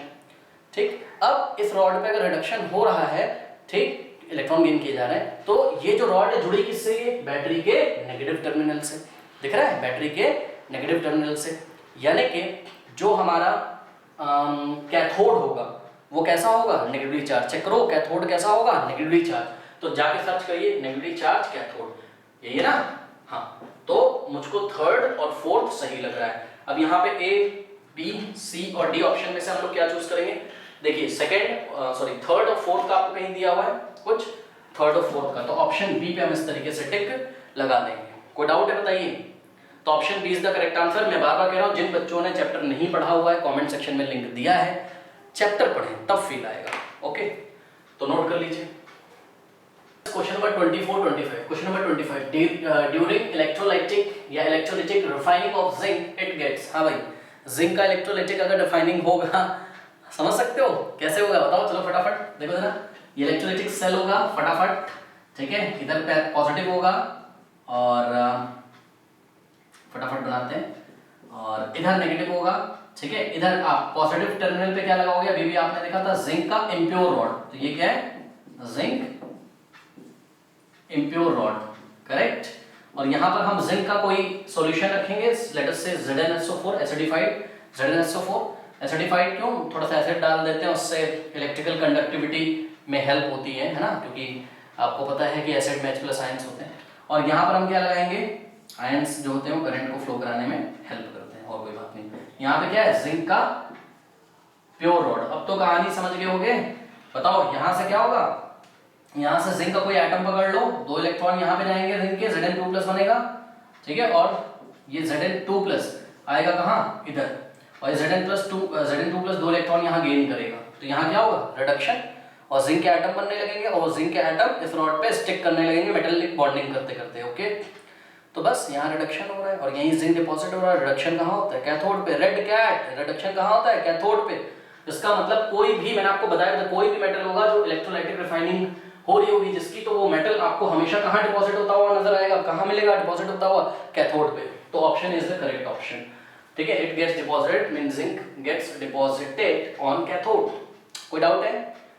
ठीक। अब इस रॉड पे अगर रिडक्शन हो रहा है, ठीक, इलेक्ट्रॉन गेन किए जा रहे हैं, तो ये जो रॉड है जुड़ी किससे, बैटरी के नेगेटिव टर्मिनल से। दिख रहा है, बैटरी के नेगेटिव टर्मिनल से। यानी कि जो हमारा कैथोड होगा वो कैसा होगा, नेगेटिवली चार्ज। चेक करो कैथोड कैसा होगा, नेगेटिवली चार्ज। तो जाके सर्च करिए नेगेटिवली चार्ज कैथोड, यही है ना। हाँ, तो मुझको थर्ड और फोर्थ सही लग रहा है। अब यहाँ पे ए, बी, सी और डी ऑप्शन में से हम लोग क्या चूज करेंगे। देखिए थर्ड और फोर्थ का आपको कहीं दिया हुआ है कुछ, थर्ड और फोर्थ का, तो ऑप्शन बी पे हम इस तरीके से टिक लगा देंगे। कोई डाउट है बताइए। तो option B is the correct answer. मैं बार बार कह रहा हूं, जिन बच्चों ने चैप्टर नहीं पढ़ा हुआ है कमेंट सेक्शन में लिंक दिया है, चैप्टर पढ़ें तब फील आएगा। ओके, तो नोट कर लीजिए। Question number 24-25। Question number 25, during electrolytic या electrolytic refining of zinc it gets. हाँ भाई, जिंक का इलेक्ट्रोलाइटिक अगर रिफाइनिंग होगा, समझ सकते हो कैसे होगा, बताओ चलो फटाफट देखो जरा। ये इलेक्ट्रोलाइटिक सेल होगा, फटाफट, ठीक है। इधर पे पॉजिटिव होगा और फटाफट बनाते हैं, और इधर नेगेटिव होगा, ठीक है। इधर आप पॉजिटिव टर्मिनल पे क्या लगाओगे, अभी भी आपने देखा था जिंक का इम्प्योर रॉड, तो ये क्या है, जिंक इम्प्योर रॉड, करेक्ट। और यहां पर हम जिंक का कोई सॉल्यूशन रखेंगे, लेट अस से ZnSO4 एसिडिफाइड, ZnSO4 एसिडिफाइड क्यों, थोड़ा सा एसिड डाल देते हैं, उससे इलेक्ट्रिकल कंडक्टिविटी में हेल्प होती है ना, क्योंकि आपको पता है कि एसिड में H+ आयंस होते हैं। और यहाँ पर हम क्या लगाएंगे, आयंस जो होते हैं वो करंट को फ्लो कराने में हेल्प करते हैं, और कोई बात नहीं। यहाँ पे क्या है, जिंक का प्योर रॉड। अब तो कहानी समझ गए होगे, बताओ यहाँ से क्या होगा, यहाँ से जिंक का कोई एटम पकड़ लो, 2 इलेक्ट्रॉन यहाँ पे जाएंगे जिंक के, Zn2+ बनेगा, ठीक है। और ये Zn2+ आएगा कहाँ, इधर, और Zn2+ 2 इलेक्ट्रॉन यहाँ गेन करेगा, तो यहाँ क्या होगा, रिडक्शन, और जिंक के एटम बनने लगेंगे, और जिंक के एटम इस रॉड पे स्टिक करने लगेंगे मेटालिक बॉन्डिंग करते करते। ओके, तो बस यहाँ रिडक्शन हो रहा है और यहीं जिंक डिपॉजिट हो रहा है। रिडक्शन कहाँ होता है, कैथोड पे। रेड कैट, रिडक्शन कहाँ होता है, कैथोड पे। इसका मतलब कोई भी, मैंने आपको बताया था, कोई भी मेटल होगा जो इलेक्ट्रोलाइटिक रिफाइनिंग हो रही होगी जिसकी, तो वो मेटल आपको हमेशा कहाँ डिपॉजिट होता हुआ नजर आएगा, कहाँ मिलेगा डिपॉजिट होता हुआ, कैथोड पे। तो option is the correct option, ठीक है। It gets deposited means zinc gets deposited on cathode. कोई डाउट है?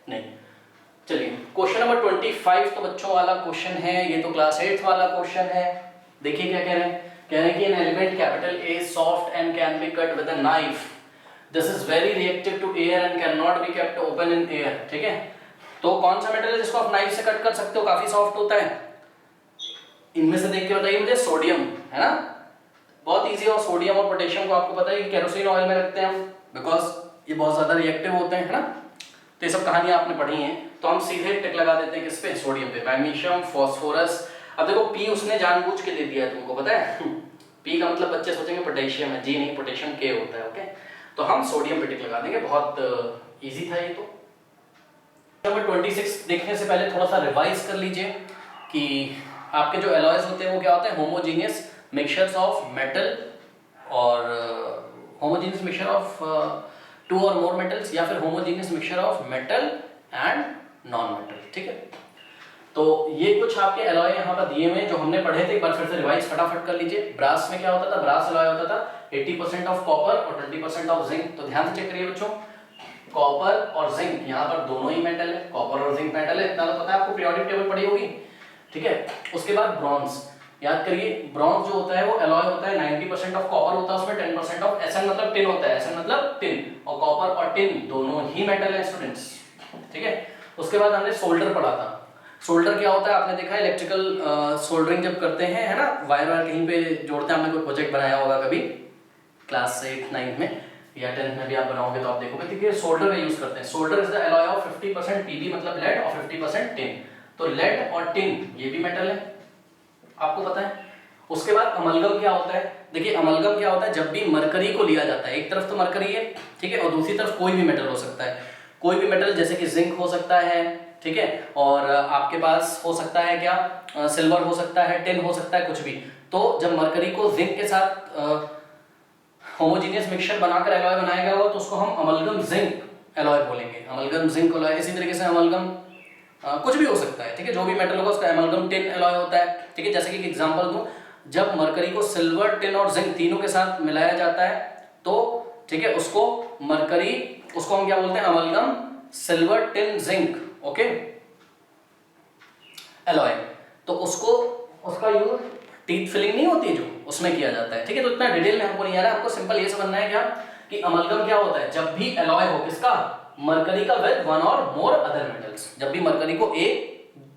नहीं। चलिए क्वेश्चन नंबर 25 तो बच्चों वाला क्वेश्चन है, ये तो क्लास 8 वाला क्वेश्चन है। देखिए क्या कह रहे हैं, कह रहे हैं कि an element capital A soft and can be cut with a knife, this is very reactive to air and can not be kept open in air. ठीक है, तो कौन सा मेटल है जिसको आप नाइफ से कट कर सकते हो, काफी सॉफ्ट होता है? इनमें से देख के बताइए मुझे। सोडियम है ना, बहुत इजी। और सोडियम और पोटेशियम को आपको पता है कि केरोसिन ऑयल में रखते हैं हम, बिकॉज ये बहुत ज्यादा रिएक्टिव होते हैं, है ना। तो ये सब कहानियां आपने पढ़ी हैं, तो हम सीधे टिक लगा देते हैं किस पे, सोडियम पे। Magnesium, phosphorus. अब देखो पी उसने जानबूझ के दे दिया है, तुमको पता है। पी का मतलब बच्चे सोचेंगे पोटेशियम है, जी नहीं, पोटेशियम के होता है। ओके, तो हम सोडियम पे टिक लगा देंगे, बहुत इजी था ये। तो नंबर 26 देखने से पहले थोड़ा सा रिवाइज कर लीजिए कि आपके जो एलॉयज होते हैं वो क्या होते हैं, होमोजीनियस मिक्सचर्स ऑफ मेटल और होमोजीनियस मिक्सचर ऑफ टू और मोर मेटल्स, या फिर homogeneous mixture of metal and non metal. ठीक है, तो ये कुछ आपके एलॉय यहाँ पर दिए हुए जो हमने पढ़े थे, एक बार फिर से रिवाइज फटाफट कर लीजिए। ब्रास में क्या होता था, ब्रास एलॉय होता था 80% ऑफ कॉपर और 20% ऑफ जिंक। तो ध्यान से चेक करिए बच्चों, कॉपर और जिंक यहाँ पर दोनों ही मेटल है, कॉपर और जिंक मेटल है, इतना तो पता है आपको, पीरियोडिक टेबल पढ़ी होगी। ठीक है, उसके बाद ब्रॉन्ज, याद करिए ब्रॉन्ज जो होता है वो एलॉय होता है 90% ऑफ कॉपर होता है, उसमें 10% ऑफ एसएन मतलब टिन होता है, एसएन मतलब टिन, और कॉपर और टिन दोनों ही मेटल है स्टूडेंट्स। ठीक है, उसके बाद हमने सोल्डर पढ़ा था। सोल्डर क्या होता है, आपने देखा है इलेक्ट्रिकल सोल्डरिंग जब करते हैं, है ना, वायर वायर कहीं पे जोड़ते हैं, आपने कोई प्रोजेक्ट बनाया होगा कभी क्लास 8 9 में या 10th में भी आप बनाओगे तो आप देखोगे। ठीक है, सोल्डर का यूज करते हैं। Solder is the alloy of 50% PB मतलब लेड और 50% टिन। तो लेड और टिन ये भी मेटल है, आपको पता है। उसके बाद अमलगम क्या होता है, देखिए अमलगम क्या होता है, जब भी मरकरी को लिया जाता है, एक तरफ तो मरकरी है, ठीक है, और दूसरी तरफ कोई भी मेटल हो सकता है, कोई भी मेटल जैसे कि जिंक हो सकता है, ठीक है, और आपके पास हो सकता है क्या, सिल्वर हो सकता है, टिन हो सकता है, कुछ भी। तो जब मरकरी को जिंक के साथ होमोजेनियस मिक्सचर बनाकर एलॉय बनाया गया होगा तो उसको हम अमलगम जिंक एलॉय बोलेंगे, अमलगम जिंक एलॉय। इसी तरीके से अमलगम कुछ भी हो सकता है, ठीक है, जो भी मेटल होगा उसका अमलगम टिन एलॉय होता है। ठीक है, जैसे कि एग्जांपल दूं, जब मरकरी को सिल्वर, टिन और जिंक तीनों के साथ मिलाया जाता है तो ठीक है, उसको मरकरी, उसको हम क्या बोलते हैं, amalgam silver, tin, zinc, okay, alloy. तो उसको, उसका यूज टीथ फिलिंग नहीं होती जो, उसमें किया जाता है। ठीक है, तो इतना डिटेल में हमको नहीं आ रहा है, आपको सिंपल ये समझना है क्या कि अमलगम क्या होता है, जब भी एलॉय हो किसका, मरकरी का विद वन और मोर अदर मेटल्स। जब भी मरकरी को एक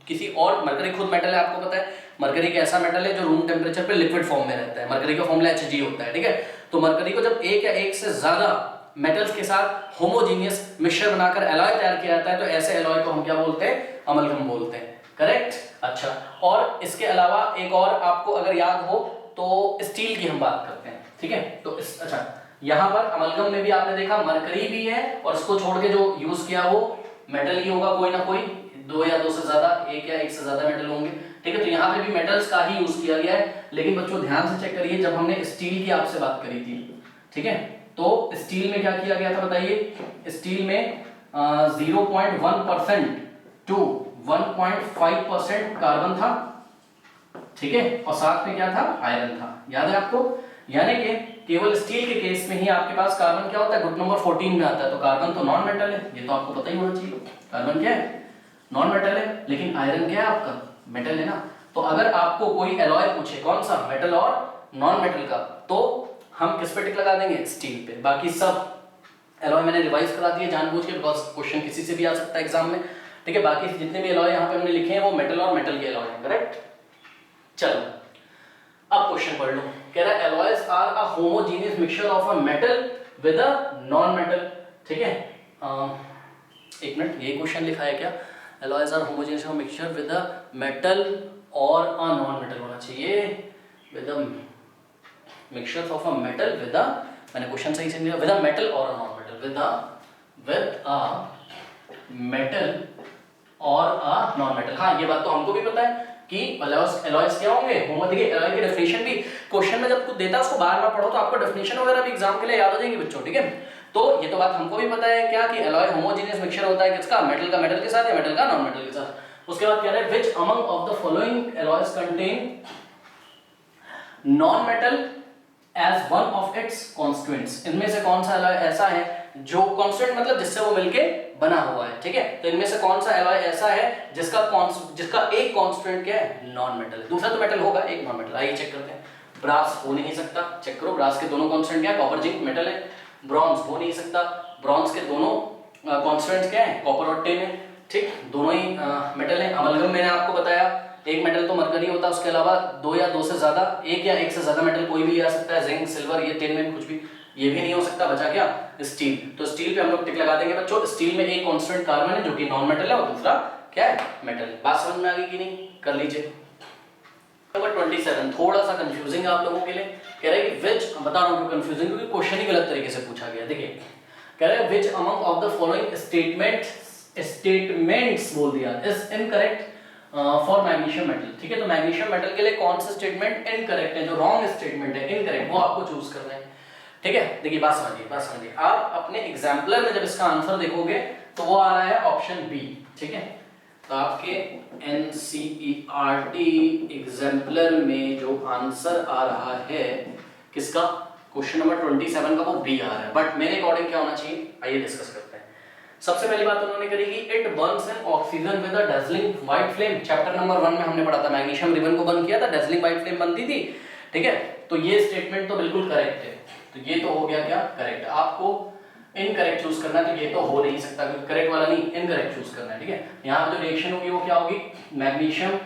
किसी और, मरकरी खुद मेटल है आपको पता है, मरकरी एक ऐसा मेटल है जो रूम टेम्परेचर पे लिक्विड फॉर्म में रहता है, मरकरी का फॉर्मूला Hg होता है। ठीक है, तो मरकरी को जब एक या एक से ज्यादा मेटल्स के साथ होमोजीनियस मिक्सचर बनाकर एलॉय तैयार किया जाता है तो ऐसे एलॉय को हम क्या बोलते हैं, अमलगम बोलते हैं। करेक्ट, अच्छा, और इसके अलावा एक और आपको अगर याद हो तो स्टील की हम बात करते हैं। ठीक है, तो अच्छा, यहाँ पर अमलगम में भी आपने देखा मरकरी भी है और इसको छोड़ के जो यूज किया वो मेटल ही होगा, कोई ना कोई, दो या दो से ज्यादा, एक या एक से ज्यादा मेटल होंगे। ठीक है, तो यहाँ पे भी मेटल्स का ही यूज किया गया है। लेकिन बच्चों ध्यान से चेक करिए, जब हमने स्टील की आपसे बात करी थी, ठीक है, तो स्टील में क्या किया गया था बताइए, स्टील में 0.1% टू 1.5% कार्बन था, ठीक है, और साथ में क्या था, आयरन था, याद है आपको। यानी कि केवल स्टील के केस में ही आपके पास कार्बन क्या होता है, ग्रुप नंबर 14 में आता है, तो कार्बन तो नॉन मेटल है, ये तो आपको पता ही होना चाहिए, कार्बन क्या है, नॉन मेटल है, लेकिन आयरन क्या है आपका, मेटल है ना। तो अगर आपको कोई एलॉय पूछे कौन सा, मेटल और नॉन मेटल का, तो हम किस पे टिक लगा देंगे, स्टील पे। बाकी सब एलॉय मैंने रिवाइज करा दिए जानबूझ के, बिकॉज क्वेश्चन किसी से भी आ सकता है एग्जाम में। ठीक है, बाकी जितने भी एलॉय यहाँ पे हमने लिखे हैं वो मेटल और मेटल के एलॉय हैं, करेक्ट। चलो अब क्वेश्चन पढ़ लो, कह रहा है alloys are a homogeneous mixture of a metal with a non metal. ठीक है, एक मिनट, ये क्वेश्चन लिखा है क्या, alloys are homogeneous mixture with a metal और अ नॉन मेटल होना चाहिए, with a mixture of a metal with a, मैंने क्वेश्चन सही से नहीं लिखा, विद अ मेटल और a non metal, with a metal और अ नॉन मेटल। हाँ, ये बात तो हमको भी पता है कि एलॉयज क्या होंगे, होमो। देखिए एलॉय की डेफिनेशन भी क्वेश्चन में जब कुछ देता है उसको बार बार पढ़ो तो आपको डेफिनेशन वगैरह भी एग्जाम के लिए याद हो जाएंगे बच्चों। ठीक है, तो ये तो बात हमको भी पता है क्या कि एलॉय होमोजेनियस मिक्सचर होता है किसका, मेटल का मेटल के साथ या मेटल का नॉन मेटल के साथ। उसके बाद कह रहे हैं which among of the following alloys contain non metal as one of its constituents. इनमें से कौन सा एलॉय ऐसा है जो कांस्टेंट मतलब जिससे वो मिलके बना हुआ है, ठीक है। तो इनमें से कौन सा एलॉय ऐसा है जिसका एक कांस्टेंट क्या है, नॉन मेटल है, दूसरा तो मेटल होगा, एक नॉन मेटल। आइए चेक करते हैं। ब्रास हो नहीं सकता, चेक करो, ब्रास के दोनों कांस्टेंट क्या है, कॉपर जिंक मेटल है। ब्रॉन्ज हो नहीं सकता, ब्रॉन्ज के दोनों कांस्टेंट्स क्या है, कॉपर और टिन है, ठीक, दोनों ही मेटल है। अमलगम मैंने आपको बताया, एक मेटल तो मरकरी होता है, उसके अलावा दो या दो से ज्यादा, एक या एक से ज्यादा मेटल कोई भी आ सकता है, जिंक, सिल्वर, ये टिन में कुछ भी, ये भी नहीं हो सकता। बचा क्या, स्टील। तो स्टील पे हम लोग टिक लगा देंगे बच्चों। स्टील में एक कांस्टेंट कार्बन है जो कि नॉन मेटल है और दूसरा क्या है, मेटल। बात समझ में आ गई कि नहीं, कर लीजिए। नंबर 27 थोड़ा सा कंफ्यूजिंग है आप लोगों के लिए। कह रहे हैं कि विच, बता रहा हूं क्यों कंफ्यूजिंग, क्योंकि क्वेश्चन ही गलत तरीके से पूछा गया। देखिए कह रहे हैं विच among of the following statements बोल दिया is incorrect for magnesium metal, ठीक है। तो मैग्नीशियम मेटल के लिए कौन सा स्टेटमेंट इनकरेक्ट है, जो रॉन्ग स्टेटमेंट है, इनकरेक्ट, वो आपको चूज करना है, ठीक है। देखिए बात समझिए, आप अपने एग्जाम्पलर में जब इसका आंसर देखोगे तो वो आ रहा है ऑप्शन बी, ठीक है। तो आपके NCERT एग्जाम्पलर में जो आंसर आ रहा है किसका, क्वेश्चन नंबर 27 का, वो बी आ रहा है। बट मेरे अकॉर्डिंग क्या होना चाहिए, आइए डिस्कस करते हैं। सबसे पहली बात उन्होंने करी कि it burns in oxygen with a dazzling white flame. Chapter number 1 में हमने पढ़ा था, मैग्नीशियम रिबन को बर्न किया था, डैज़लिंग व्हाइट फ्लेम बनती थी, ठीक है। तो ये स्टेटमेंट तो बिल्कुल करेक्ट है, तो ये तो हो गया क्या, करेक्ट। आपको इनकरेक्ट चूज करना है, तो ये तो हो नहीं सकता, क्योंकि करेक्ट वाला नहीं, इनकरेक्ट चूज करना है, ठीक है। यहाँ पे जो रिएक्शन होगी वो क्या होगी, मैग्नीशियम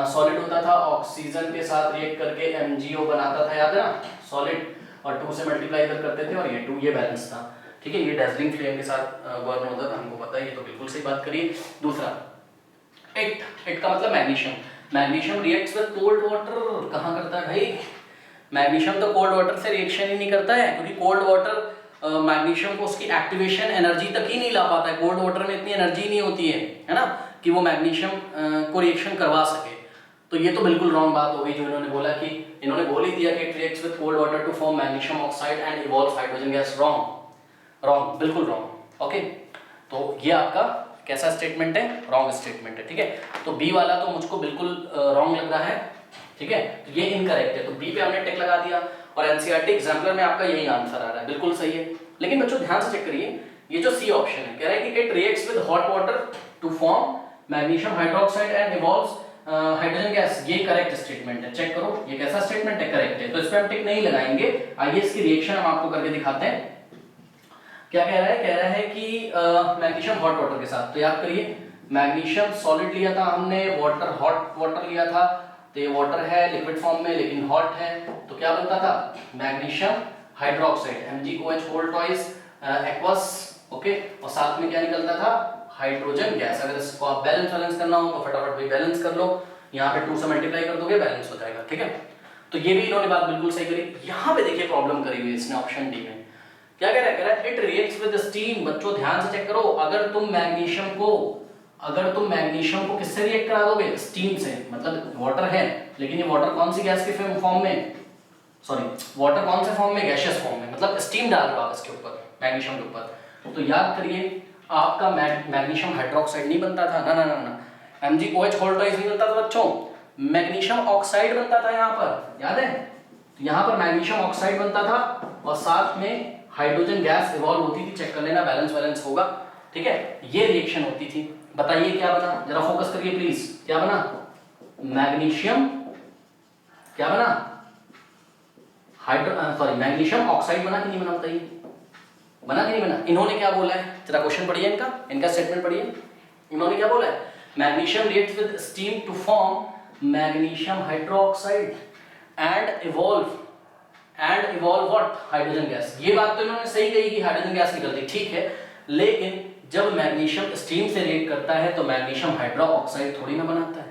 सॉलिड होता था, ऑक्सीजन के साथ रिएक्ट करके MgO बनाता था, याद है ना, सॉलिड, और 2 से मल्टीप्लाई इधर करते थे, और ये 2 ये बैलेंस था, ठीक है। ये डैज़लिंग फ्लेम के साथ बर्न होता था, हमको पता है, ये तो बिल्कुल सही बात करिए। दूसरा इट का मतलब magnesium reacts with cold water, कहाँ करता है भाई, मैग्नीशियम तो कोल्ड वाटर से रिएक्शन ही नहीं करता है, क्योंकि कोल्ड वाटर मैग्नीशियम को उसकी एक्टिवेशन एनर्जी तक ही नहीं ला पाता है। कोल्ड वाटर में इतनी एनर्जी नहीं होती है ना, कि वो मैग्नीशियम को रिएक्शन करवा सके। तो ये तो बिल्कुल रॉन्ग बात हो गई जो इन्होंने बोला, कि इन्होंने बोल ही दिया कि it reacts with cold water to form magnesium oxide and evolve hydrogen gas. Wrong, बिल्कुल रॉन्ग। ओके, तो ये आपका कैसा स्टेटमेंट है, रॉन्ग स्टेटमेंट है, ठीक है। तो बी वाला तो मुझको बिल्कुल रॉन्ग लग रहा है, ठीक है, तो ये इनकरेक्ट है, तो बी पे हमने टिक लगा दिया। और NCERT एग्जाम्पलर में आपका यही आंसर आ रहा है, बिल्कुल सही है। लेकिन बच्चों ध्यान से चेक करिए, ये जो सी ऑप्शन है, कह रहा है कि it reacts with hot water to form magnesium hydroxide and evolves hydrogen gas, ये करेक्ट स्टेटमेंट है। चेक करो ये कैसा स्टेटमेंट है, करेक्ट है, तो इस पे हम टिक नहीं लगाएंगे। आइए इसकी रिएक्शन हम आपको करके दिखाते हैं। क्या कह रहा है कि मैग्नीशियम हॉट वाटर के साथ, तो याद करिए मैग्नीशियम सॉलिड लिया था हमने, वाटर हॉट वाटर लिया था, तो ये वाटर है लिक्विड फॉर्म में लेकिन हॉट है, तो क्या बनता था, magnesium hydroxide MgOH whole twice aqueous, okay, और साथ में क्या निकलता था, हाइड्रोजन गैस। अगर इसको आप बैलेंस करना हो तो फटाफट भी बैलेंस कर लो, यहाँ पे 2 से मल्टीप्लाई कर दोगे, बैलेंस हो जाएगा, ठीक है। तो ये भी इन्होंने बात बिल्कुल सही करी। यहाँ पे देखिए प्रॉब्लम करी हुई इसने ऑप्शन डी में, क्या कह रहा है, इट रिएक्ट्स विद स्टीम। बच्चों ध्यान से चेक करो, अगर तुम मैग्नीशियम को किससे रिएक्ट करा दोगे, स्टीम से, मतलब वाटर है, लेकिन ये वाटर कौन सी गैस के फॉर्म में, वाटर कौन से फॉर्म में, गैसियस फॉर्म में, मतलब स्टीम डाल रहे हो आप इसके ऊपर, मैग्नीशियम के ऊपर। तो याद करिए आपका मैग्नीशियम हाइड्रोक्साइड नहीं बनता था, ना, MgOH होल ट्वाइस नहीं बनता था बच्चों, मैग्नीशियम ऑक्साइड बनता था यहाँ पर, याद है, यहाँ पर मैग्नीशियम ऑक्साइड बनता था और साथ में हाइड्रोजन गैस इवॉल्व होती थी। चेक कर लेना, बैलेंस होगा, ठीक है। ये रिएक्शन होती थी। बताइए क्या बना, जरा फोकस करिए प्लीज, क्या बना, मैग्नीशियम, क्या बना, मैग्नीशियम ऑक्साइड बना कि नहीं बना, बताइए, बना कि नहीं बना। इन्होंने क्या बोला है, जरा क्वेश्चन पढ़िए, इनका स्टेटमेंट पढ़िए। इन्होंने क्या बोला है, magnesium reacts with steam to form magnesium hydroxide and evolve what, hydrogen gas. ये बात तो इन्होंने सही कही कि हाइड्रोजन गैस निकलती, ठीक है, लेकिन जब मैग्नीशियम स्टीम से रिएक्ट करता है तो मैग्नीशियम हाइड्रोक्साइड थोड़ी ना बनाता है,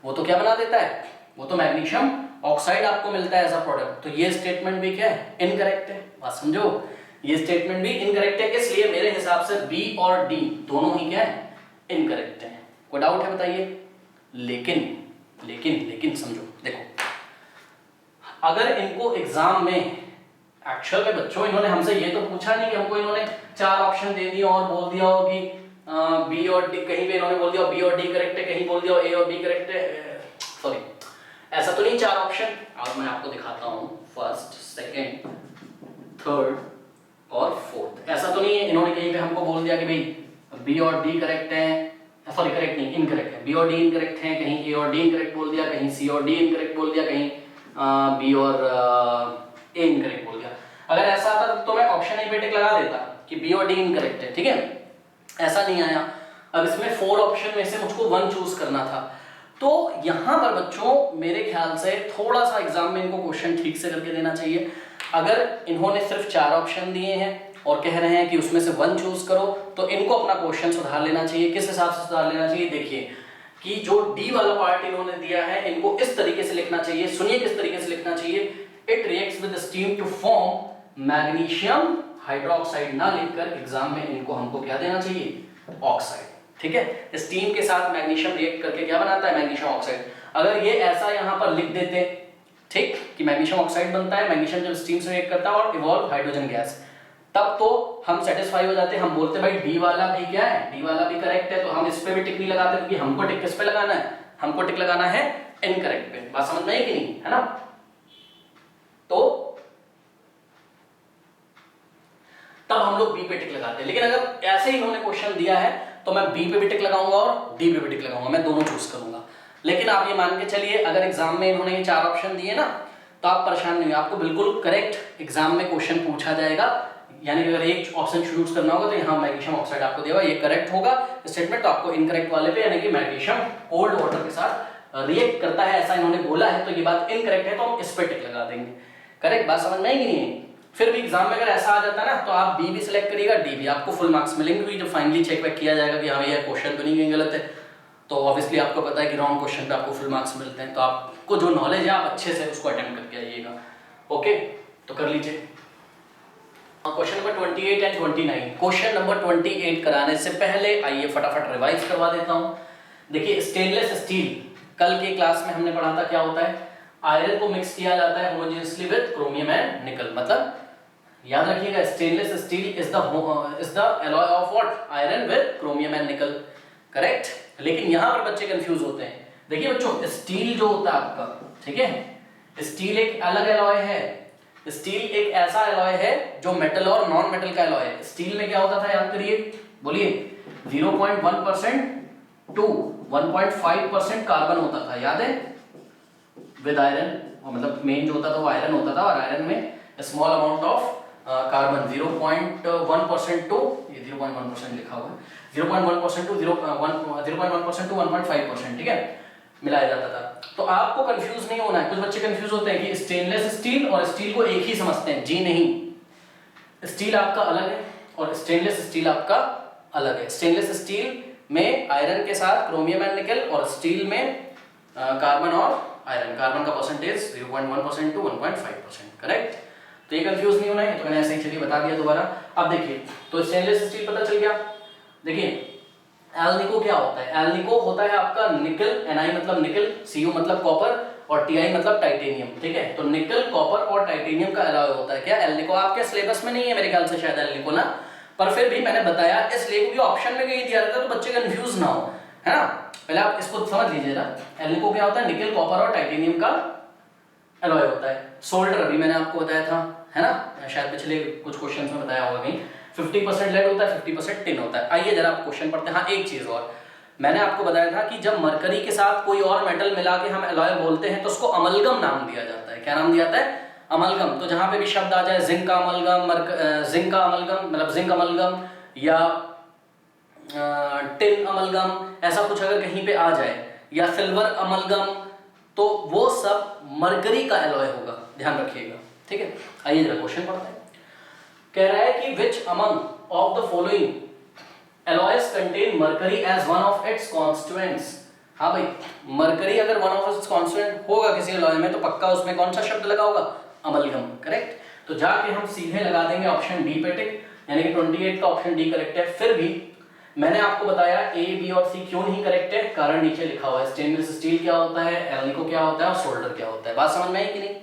वो तो क्या बना देता है, वो तो मैग्नीशियम ऑक्साइड आपको मिलता है एज अ प्रोडक्ट। तो ये स्टेटमेंट भी क्या है, इनकरेक्ट है। बात समझो, ये स्टेटमेंट भी इनकरेक्ट है, इसलिए मेरे हिसाब से बी और डी दोनों ही क्या है, इनकरेक्ट है। कोई डाउट है बताइए। लेकिन समझो, देखो अगर इनको एग्जाम में एक्चुअल में बच्चों इन्होंने हमसे ये तो पूछा नहीं कि हमको इन्होंने 4 ऑप्शन दे दिए और बोल दिया हो कि बी और डी, कहीं पे इन्होंने बोल दिया बी और डी करेक्ट है, कहीं बोल दिया ए और बी करेक्ट है, सॉरी ऐसा तो नहीं 4 ऑप्शन। अब मैं आपको दिखाता हूँ फर्स्ट, सेकंड, थर्ड और फोर्थ, ऐसा तो नहीं है भाई बी और डी करेक्ट है, सॉरी करेक्ट नहीं इनकरेक्ट है, बी और डी इनकरेक्ट है, कहीं ए और डी इनकरेक्ट बोल दिया, कहीं सी और डी इनकरेक्ट बोल दिया, कहीं बी और ए इनकरेक्ट बोल दिया। अगर ऐसा आता तो मैं ऑप्शन ए पे टिक लगा देता कि बी और डी इनकरेक्ट है, ठीक है, ऐसा नहीं आया। अब इसमें 4 ऑप्शन में से मुझको 1 चूज करना था। तो यहां पर बच्चों मेरे ख्याल से थोड़ा सा एग्जाम में इनको क्वेश्चन ठीक से करके देना चाहिए। अगर इन्होंने सिर्फ 4 ऑप्शन दिए हैं और कह रहे हैं कि उसमें से 1 चूज करो, तो इनको अपना क्वेश्चन सुधार लेना चाहिए। किस हिसाब से सुधार लेना चाहिए, देखिए कि जो डी वाला पार्ट इन्होंने दिया है इनको इस तरीके से लिखना चाहिए। सुनिए किस तरीके से लिखना चाहिए, it reacts with steam to form magnesium hydroxide, ना लिखकर एग्जाम में इनको हमको क्या देना चाहिए, ऑक्साइड, ठीक है। स्टीम के साथ मैग्नीशियम रिएक्ट करके क्या बनाता है, मैग्नीशियम ऑक्साइड। अगर ये ऐसा यहां पर लिख देते, ठीक, कि मैग्नीशियम ऑक्साइड बनता है, मैग्नीशियम जब स्टीम से रिएक्ट करता है और इवॉल्व हाइड्रोजन गैस, तब तो हम सेटिस्फाई हो जाते, हम बोलते भाई डी वाला भी क्या है, डी वाला भी करेक्ट है, तो हम इस पे भी टिक नहीं लगाते, क्योंकि हमको टिक किस पे लगाना है, हमको टिक लगाना है इनकरेक्ट पे। बात समझ में आई कि नहीं, है ना। तो तब हम लोग बी पे टिक लगाते हैं। लेकिन अगर ऐसे ही इन्होंने क्वेश्चन दिया है तो मैं बी पे भी टिक लगाऊंगा और डी पे भी टिक लगाऊंगा, मैं दोनों चूज करूंगा। लेकिन आप ये मान के चलिए अगर एग्जाम में इन्होंने ये 4 ऑप्शन दिए ना, तो आप परेशान नहीं, आपको बिल्कुल करेक्ट एग्जाम में क्वेश्चन पूछा जाएगा। यानी कि अगर एक ऑप्शन चूज करना होगा तो यहाँ मैग्नीशियम ऑक्साइड आपको देगा, ये करेक्ट होगा स्टेटमेंट, तो आपको इनकरेक्ट वाले पे यानी कि मैग्नीशियम कोल्ड वाटर के साथ रिएक्ट करता है ऐसा इन्होंने बोला है, तो ये बात इनकरेक्ट है, तो हम इस पे टिक लगा देंगे। करेक्ट, बात समझ में आई कि नहीं। फिर भी एग्जाम में अगर ऐसा आ जाता है ना, तो आप बी भी सिलेक्ट करिएगा, डी भी, आपको फुल मार्क्स मिलेंगे, क्योंकि जब फाइनली चेक बैक किया जाएगा कि हाँ भैया क्वेश्चन तो नहीं कहीं गलत है, तो ऑब्वियसली आपको पता है कि रॉन्ग क्वेश्चन पे आपको फुल मार्क्स मिलते हैं। तो आपको जो नॉलेज है आप अच्छे से उसको अटेम्प्ट करके आइएगा। ओके, तो कर लीजिए question number 28 and 29। Question number 28 कराने से पहले आइए फटाफट रिवाइज करवा देता हूं। देखिए स्टेनलेस स्टील, कल के क्लास में हमने पढ़ा था क्या होता है, आयरन को मिक्स किया जाता है होमोजेनियसली विद क्रोमियम एंड निकल। मतलब याद रखिएगा stainless steel is the alloy of what, iron with chromium and निकल, करेक्ट। लेकिन यहां पर बच्चे कंफ्यूज होते हैं। देखिए बच्चों स्टील जो होता है आपका, ठीक है, स्टील एक अलग एलॉय है। स्टील एक ऐसा एलॉय है जो मेटल और नॉन मेटल का एलॉय है। स्टील में क्या होता था याद करिए, बोलिए, 0.1% टू 1.5% कार्बन होता था, याद है, विद आयरन, मतलब मेन जो होता था वो आयरन होता था, और आयरन में small amount of carbon 0.1% to, ये 0.1% लिखा हुआ है, 0.1% टू 0.1% टू 1.5%, ठीक है, मिलाया जाता था। तो आपको कंफ्यूज नहीं होना है। कुछ बच्चे कंफ्यूज होते हैं कि स्टेनलेस स्टील और स्टील को एक ही समझते हैं, जी नहीं, स्टील आपका अलग है और स्टेनलेस स्टील आपका अलग है। स्टेनलेस स्टील में आयरन के साथ क्रोमियम एंड निकल, और स्टील में कार्बन और आयरन, कार्बन का परसेंटेज 0.1% टू 1.5%, करेक्ट। तो ये कंफ्यूज नहीं होना है, तो मैंने ऐसे ही चलिए बता दिया दोबारा। अब देखिए, तो स्टेनलेस स्टील पता चल गया। देखिए एल्निको क्या होता है, एल्निको होता है आपका निकल, Ni मतलब निकल, Cu मतलब कॉपर, और Ti मतलब टाइटेनियम, ठीक है। तो निकल, कॉपर और टाइटेनियम का एलॉय होता है क्या, एल्निको। आपके सिलेबस में नहीं है मेरे ख्याल से शायद एल्निको ना, पर फिर भी मैंने बताया इसलिए क्योंकि ऑप्शन में कहीं दिया रहता है तो बच्चे कंफ्यूज ना हो, है ना। पहले आप इसको समझ लीजिए ना, एल्निको क्या होता है, निकल, कॉपर और टाइटेनियम का एलॉय होता है। सोल्डर अभी मैंने आपको बताया था, है ना, शायद पिछले कुछ क्वेश्चंस में बताया होगा कहीं, 50% लेड होता है, 50% टिन होता है। आइए जरा आप क्वेश्चन पढ़ते हैं। हाँ एक चीज और, मैंने आपको बताया था कि जब मरकरी के साथ कोई और मेटल मिला के हम एलॉय बोलते हैं तो उसको अमलगम नाम दिया जाता है। क्या नाम दिया जाता है, अमलगम। तो जहां पे भी शब्द आ जाए जिंक का अमलगम, जिंक का अमलगम मतलब जिंक अमलगम, या टिन अमलगम, ऐसा कुछ अगर कहीं पे आ जाए, या सिल्वर अमलगम, तो वो सब मरकरी का एलॉय होगा, ध्यान रखिएगा, ठीक है। आइए जरा क्वेश्चन पढ़ते हैं। कह रहा है कि which among of the following alloys contain mercury as one of its constituents. हाँ भाई, मरकरी अगर वन ऑफ इट्स कॉन्स्टिट्यूएंट होगा किसी एलॉय में, तो पक्का उसमें कौन सा शब्द लगा होगा, अमलगम, करेक्ट। तो जाके हम सीधे लगा देंगे ऑप्शन डी पे टिक, यानी कि 28 का ऑप्शन डी करेक्ट है। फिर भी मैंने आपको बताया ए, बी और सी क्यों नहीं करेक्ट है, कारण नीचे लिखा हुआ है। स्टेनलेस स्टील क्या होता है, एल्निको क्या होता है और सोल्डर क्या होता है। बात समझ में आई कि नहीं।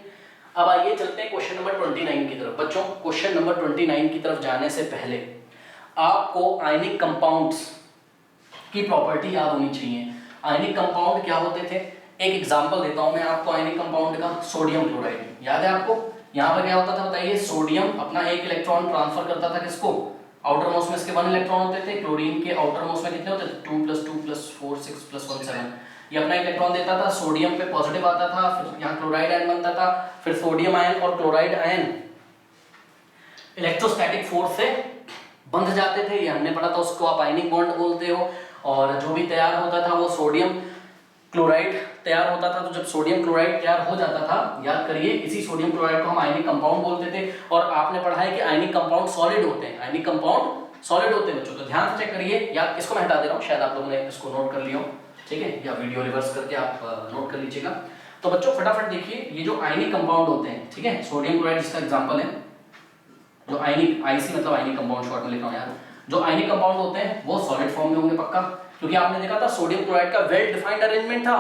अब आइए चलते हैं क्वेश्चन नंबर 29 की तरफ। बच्चों क्वेश्चन नंबर 29 की तरफ जाने से पहले आपको आयनिक कंपाउंड्स की प्रॉपर्टी याद होनी चाहिए। आयनिक कंपाउंड क्या होते थे, एक एग्जांपल देता हूं मैं आपको आयनिक कंपाउंड का। सोडियम क्लोराइड याद है आपको, यहां पर क्या होता था बताइए, सोडियम अपना एक इलेक्ट्रॉन ट्रांसफर करता था किसको, आउटर मोस्ट में इसके 1 इलेक्ट्रॉन होते थे, क्लोरीन के आउटर मोस्ट में कितने होते थे 2 + 2 + 4 6 + 1 7। ये अपना इलेक्ट्रॉन देता था, सोडियम पे पॉजिटिव आता था, फिर यहाँ क्लोराइड आयन बनता था, फिर सोडियम आयन और क्लोराइड आयन इलेक्ट्रोस्टैटिक फोर्स से बंध जाते थे, ये हमने पढ़ा था, उसको आप आयनिक बॉन्ड बोलते हो। और जो भी तैयार होता था वो सोडियम क्लोराइड तैयार होता था। तो जब सोडियम क्लोराइड तैयार हो जाता था, याद करिए, इसी सोडियम क्लोराइड को हम आयनिक कंपाउंड बोलते थे। और आपने पढ़ा है कि आयनिक कंपाउंड सॉलिड होते हैं, आयनिक कंपाउंड सॉलिड होते हैं बच्चों। तो ध्यान से चेक करिए, या इसको मैं हटा दे रहा हूँ, शायद आप लोगों ने इसको नोट कर लिया हो, ठीक है, या वीडियो रिवर्स करके आप नोट कर लीजिएगा। तो बच्चों फटाफट देखिए, ये जो आयनिक कंपाउंड होते हैं, ठीक है, सोडियम क्लोराइड इसका एग्जाम्पल है। जो आयनिक, आईसी मतलब आयनिक कंपाउंड, शॉर्ट में लिख रहा हूँ यार, जो आयनिक कंपाउंड होते हैं वो सॉलिड फॉर्म में होंगे पक्का, क्योंकि आपने देखा था सोडियम क्लोराइड का वेल डिफाइंड अरेंजमेंट था।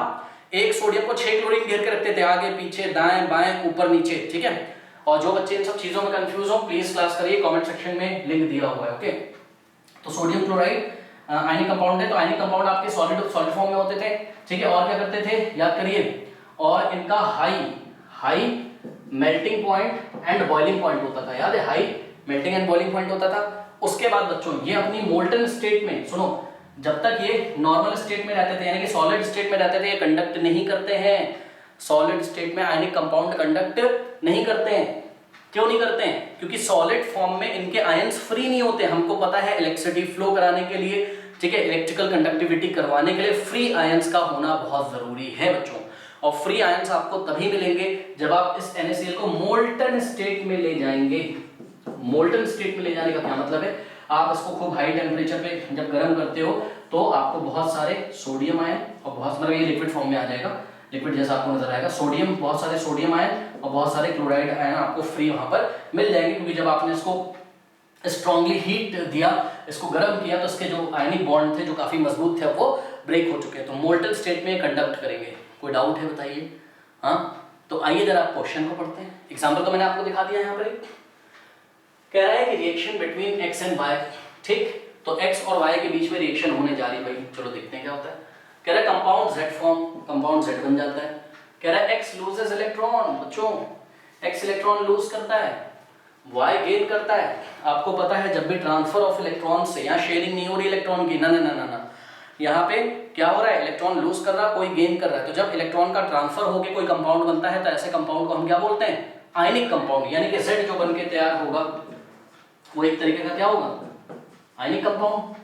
एक सोडियम को 6 क्लोरीन घेर के रखते थे, आगे पीछे दाएं बाएं ऊपर नीचे, ठीक है। और जो बच्चे इन सब चीजों में कंफ्यूज हो प्लीज क्लास करिए, कमेंट सेक्शन में लिंक दिया हुआ है, ओके। तो सोडियम क्लोराइड आयनिक कंपाउंड है, तो आयनिक कंपाउंड आपके सॉलिड फॉर्म में होते थे, ठीक है। और क्या करते थे, याद करिए, और इनका high melting point and boiling point होता था, याद है, high melting and boiling point होता था। उसके बाद बच्चों ये अपनी मोल्टन स्टेट में, सुनो, जब तक ये नॉर्मल स्टेट में रहते थे, यानी कि सॉलिड स्टेट में रहते थे, ये कंडक्ट नहीं करते हैं। सॉलिड स्टेट में आयनिक कंपाउंड कंडक्ट नहीं करते हैं। क्यों नहीं करते हैं? क्योंकि सॉलिड फॉर्म में इनके आयंस फ्री नहीं होते। हमको पता है इलेक्ट्रिसिटी फ्लो कराने के लिए, ठीक है, इलेक्ट्रिकल कंडक्टिविटी करवाने के लिए फ्री आयंस का होना बहुत जरूरी है बच्चों। और फ्री आयंस आपको तभी मिलेंगे जब आप इस NaCl को मोल्टन स्टेट में ले जाएंगे। मोल्टन स्टेट में ले जाने का क्या मतलब है, आप इसको खूब हाई टेम्परेचर पे जब गर्म करते हो तो आपको बहुत सारे सोडियम आयन और बहुत, मतलब ये लिक्विड फॉर्म में आ जाएगा, लिक्विड जैसा आपको नजर आएगा, सोडियम, बहुत सारे सोडियम आयन और बहुत सारे क्लोराइड आयन आपको फ्री वहां पर मिल जाएंगे। क्योंकि जब आपने इसको स्ट्रांगली हीट दिया, इसको गर्म किया, तो इसके जो आयनिक बॉन्ड थे जो काफी मजबूत थे वो ब्रेक हो चुके हैं, तो मोल्टन स्टेट में कंडक्ट करेंगे। कोई डाउट है बताइए? हाँ, तो आइए जरा क्वेश्चन को पढ़ते हैं। एग्जाम्पल तो मैंने आपको दिखा दिया यहाँ पर, कह रहा है कि reaction between x and y, ठीक, तो x और y के बीच में रिएक्शन होने जा रही है भाई। चलो देखते हैं क्या होता है। कह रहा है compound Z form, compound Z बन जाता है। कह रहा है x लूजेस इलेक्ट्रॉन, बच्चों x इलेक्ट्रॉन लूज करता है, y गेन करता है। आपको पता है जब भी ट्रांसफर ऑफ इलेक्ट्रॉन से, यहाँ शेयरिंग नहीं हो रही इलेक्ट्रॉन की, ना ना ना ना, यहाँ पे क्या हो रहा है, इलेक्ट्रॉन लूज कर रहा है, कोई गेन कर रहा है। तो जब इलेक्ट्रॉन का ट्रांसफर होकर कोई कंपाउंड बनता है तो ऐसे कंपाउंड को हम क्या बोलते हैं, आयनिक कंपाउंड। यानी कि Z जो बन के तैयार होगा वो एक तरीके का क्या होगा, आयनिक कंपाउंड।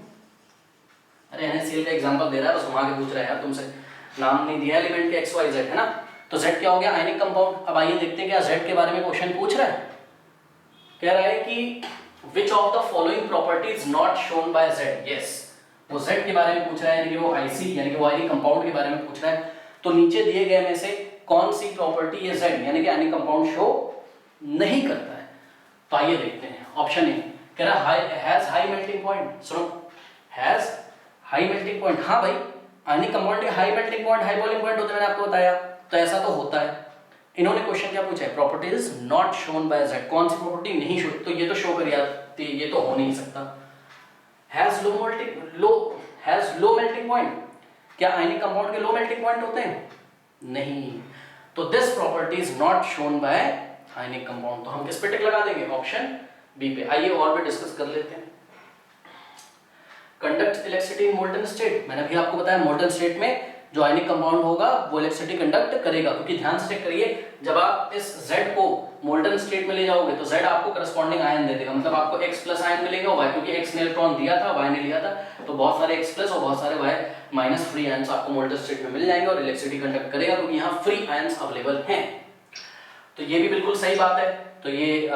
अरे NaCl का एग्जांपल दे रहा है, बस घुमा के पूछ रहा है यार तुमसे, नाम नहीं दिया एलिमेंट के x y z, है ना। तो Z क्या हो गया, आयनिक कंपाउंड। अब आइए देखते हैं क्या Z के बारे में क्वेश्चन पूछ रहा है। कह रहा है कि which of the following property is not shown by Z, yes, वो Z के बारे में पूछ रहा है, यानी कि वो IC यानी कि वो आयनिक कंपाउंड के बारे में पूछ रहा है। तो नीचे दिए गए में से कौन सी प्रॉपर्टी ये Z यानी कि आयनिक कंपाउंड शो नहीं करता है। तो आइए देखते हैं। ऑप्शन ए कह रहा है हैज हाई मेल्टिंग पॉइंट, सुनो, हैज हाई मेल्टिंग पॉइंट। हाँ भाई, आयनिक कंपाउंड के high melting point, high boiling point होते हैं, मैंने आपको बताया, तो ऐसा तो होता है। इन्होंने क्वेश्चन क्या पूछा है, properties not shown by Z, कौन सी प्रॉपर्टी नहीं शो, तो ये तो शो कर आती, ये तो हो नहीं सकता। हैज लो मेल्टिंग पॉइंट, क्या आयनिक कंपाउंड के लो मेल्टिंग पॉइंट होते हैं? नहीं। तो this property is not shown by ionic compound. तो हम किस पे टिक लगा देंगे, ऑप्शन बी पे। आइए और भी डिस्कस कर लेते हैं। Conduct electricity in molten state, मैंने भी आपको बताया मोल्टन स्टेट में जो आयनिक कंपाउंड होगा वो इलेक्ट्रिसिटी कंडक्ट करेगा। क्योंकि ध्यान से चेक करिए, जब आप इस Z को मोल्टन स्टेट में ले जाओगे तो Z आपको करस्पॉन्डिंग आयन दे देगा, मतलब आपको X प्लस आयन मिलेगा, और Y, क्योंकि X ने इलेक्ट्रॉन दिया था, Y ने लिया था, तो बहुत सारे X प्लस और बहुत सारे Y माइनस फ्री आयंस आपको मोल्टन स्टेट में मिल जाएंगे और इलेक्ट्रिसिटी कंडक्ट करेगा, क्योंकि यहाँ फ्री आयंस अवेलेबल हैं। तो ये भी बिल्कुल सही बात है, तो ये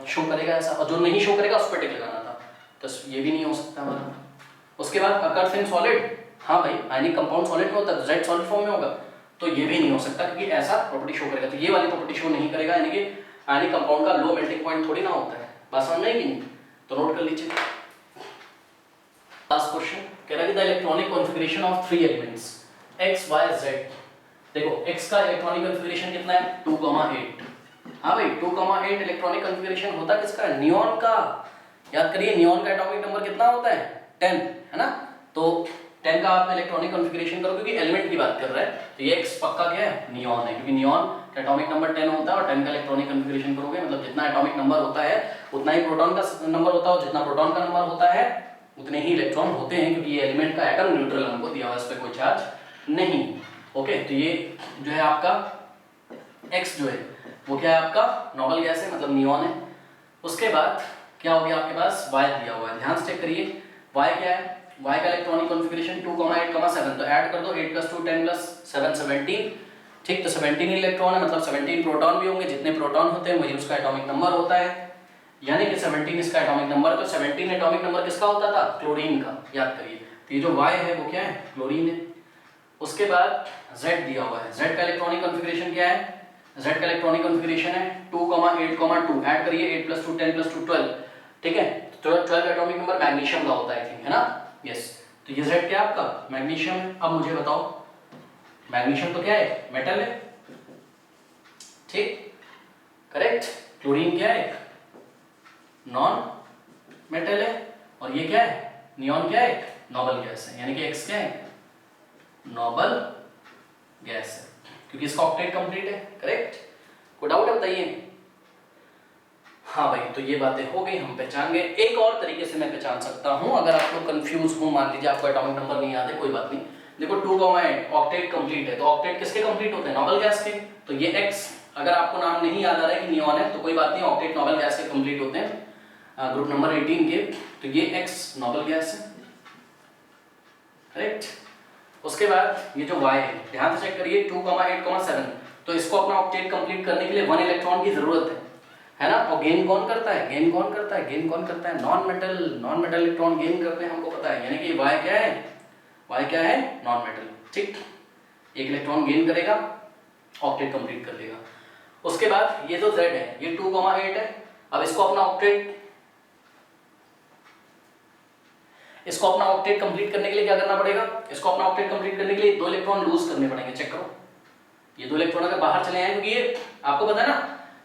शो करेगा ऐसा, और जो नहीं शो करेगा उस पर टिक लगाना था, तो ये भी नहीं हो सकता हमारा। उसके बाद अकर्स इन सॉलिड, हाँ भाई, आयनिक कंपाउंड सॉलिड में होता है, Z सॉलिड फॉर्म में होगा, तो ये भी नहीं हो सकता, क्योंकि ऐसा प्रॉपर्टी शो करेगा, तो ये वाली प्रॉपर्टी शो नहीं करेगा, यानी कि आयनिक कंपाउंड का लो मेल्टिंग पॉइंट थोड़ी ना होता है। बात समझ में आई कि नहीं? तो नोट कर लीजिए। लास्ट क्वेश्चन कह रहा है कि the electronic configuration of 3 elements x y z, देखो x का इलेक्ट्रॉनिक कॉन्फ़िगरेशन कितना है, 2,8। हाँ भाई, 2,8 इलेक्ट्रॉनिक कॉन्फ़िगरेशन होता किसका, नियॉन का। याद करिए नियॉन का एटॉमिक नंबर कितना होता है, 10, है ना। तो 10 का आप इलेक्ट्रॉनिक कॉन्फ़िगरेशन करो, क्योंकि एलिमेंट की बात कर रहा है, तो ये x पक्का क्या है, नियॉन है, क्योंकि नियॉन एटॉमिक नंबर 10 होता है और 10 का इलेक्ट्रॉनिक कॉन्फ़िगरेशन करोगे, मतलब जितना एटॉमिक नंबर होता है उतना ही प्रोटॉन का नंबर होता है, और जितना प्रोटॉन का नंबर होता है उतने ही इलेक्ट्रॉन होते हैं, क्योंकि ये एलिमेंट का एटम न्यूट्रल हमको दिया हुआ है, इस पर कोई चार्ज नहीं। ओके, तो ये जो है आपका X जो है वो क्या है, आपका नॉबल गैस है, मतलब नियॉन है। उसके बाद क्या हो गया आपके पास, Y दिया हुआ है, ध्यान से चेक करिए Y क्या है, Y का इलेक्ट्रॉनिक कॉन्फ़िगरेशन 2,8,7, तो ऐड कर दो 8 + 2 10 + 7 17, ठीक, तो 17 इलेक्ट्रॉन है, मतलब 17 प्रोटॉन भी होंगे, जितने प्रोटॉन होते हैं वही उसका एटॉमिक नंबर होता है, यानी कि 17 इसका एटॉमिक नंबर। तो 17 एटॉमिक नंबर किसका होता था, क्लोरीन का, याद करिए। तो ये जो Y है वो क्या है, क्लोरीन है। उसके बाद Z दिया हुआ है, Z का इलेक्ट्रॉनिक कॉन्फ़िगरेशन क्या है, Z का इलेक्ट्रॉनिक कॉन्फ़िगरेशन है 2,8,2, ऐड करिए 8 + 2 10 + 2 12, ठीक है, तो 12 एटॉमिक नंबर मैग्नीशियम का होता है, आई थिंक, है ना, यस। तो ये Z क्या है आपका, मैग्नीशियम है। अब मुझे बताओ मैग्नीशियम तो क्या है, मेटल है, ठीक, करेक्ट। क्लोरीन क्या है, नॉन मेटल है, और ये क्या है, नियॉन क्या है, नोबल गैस है, यानी कि X क्या है, नोबल गैस है, क्योंकि इसका ऑक्टेट कंप्लीट है, करेक्ट। कोई डाउट है बताइए। हाँ भाई, तो ये बातें हो गई, हम पहचान गए। एक और तरीके से मैं पहचान सकता हूं, अगर आप लोग कंफ्यूज हो, मान लीजिए आपको एटॉमिक नंबर नहीं याद है, कोई बात नहीं, देखो 2,8 ऑक्टेट कंप्लीट है, तो ऑक्टेट किसके कंप्लीट होते हैं, नोबल गैस के, तो ये X, अगर आपको नाम नहीं याद आ रहा है कि नियॉन है तो कोई बात नहीं, ऑक्टेट नोबल गैस के कंप्लीट होते हैं, ग्रुप नंबर 18 के, तो ये X नोबल गैस है, करेक्ट। उसके बाद ये जो Y है, ध्यान से चेक करिए 2,8,7, तो इसको अपना ऑक्टेट कंप्लीट करने के लिए 1 इलेक्ट्रॉन की जरूरत है ना, और गेन कौन करता है, गेन कौन करता है, गेन कौन करता है, नॉन मेटल इलेक्ट्रॉन गेन करते हैं, हमको पता है, यानी कि Y क्या है, Y क्या है, नॉन मेटल, ठीक, एक इलेक्ट्रॉन गेन करेगा, ऑक्टेट कंप्लीट कर देगा। उसके बाद ये जो Z है ये 2,8 है, अब इसको अपना ऑक्टेट कंप्लीट करने के लिए क्या करना पड़ेगा, इसको अपना ऑक्टेट कंप्लीट करने के लिए 2 इलेक्ट्रॉन लूज करने पड़ेंगे, चेक करो, ये 2 इलेक्ट्रॉन अगर बाहर चले आए, क्योंकि ये आपको पता है ना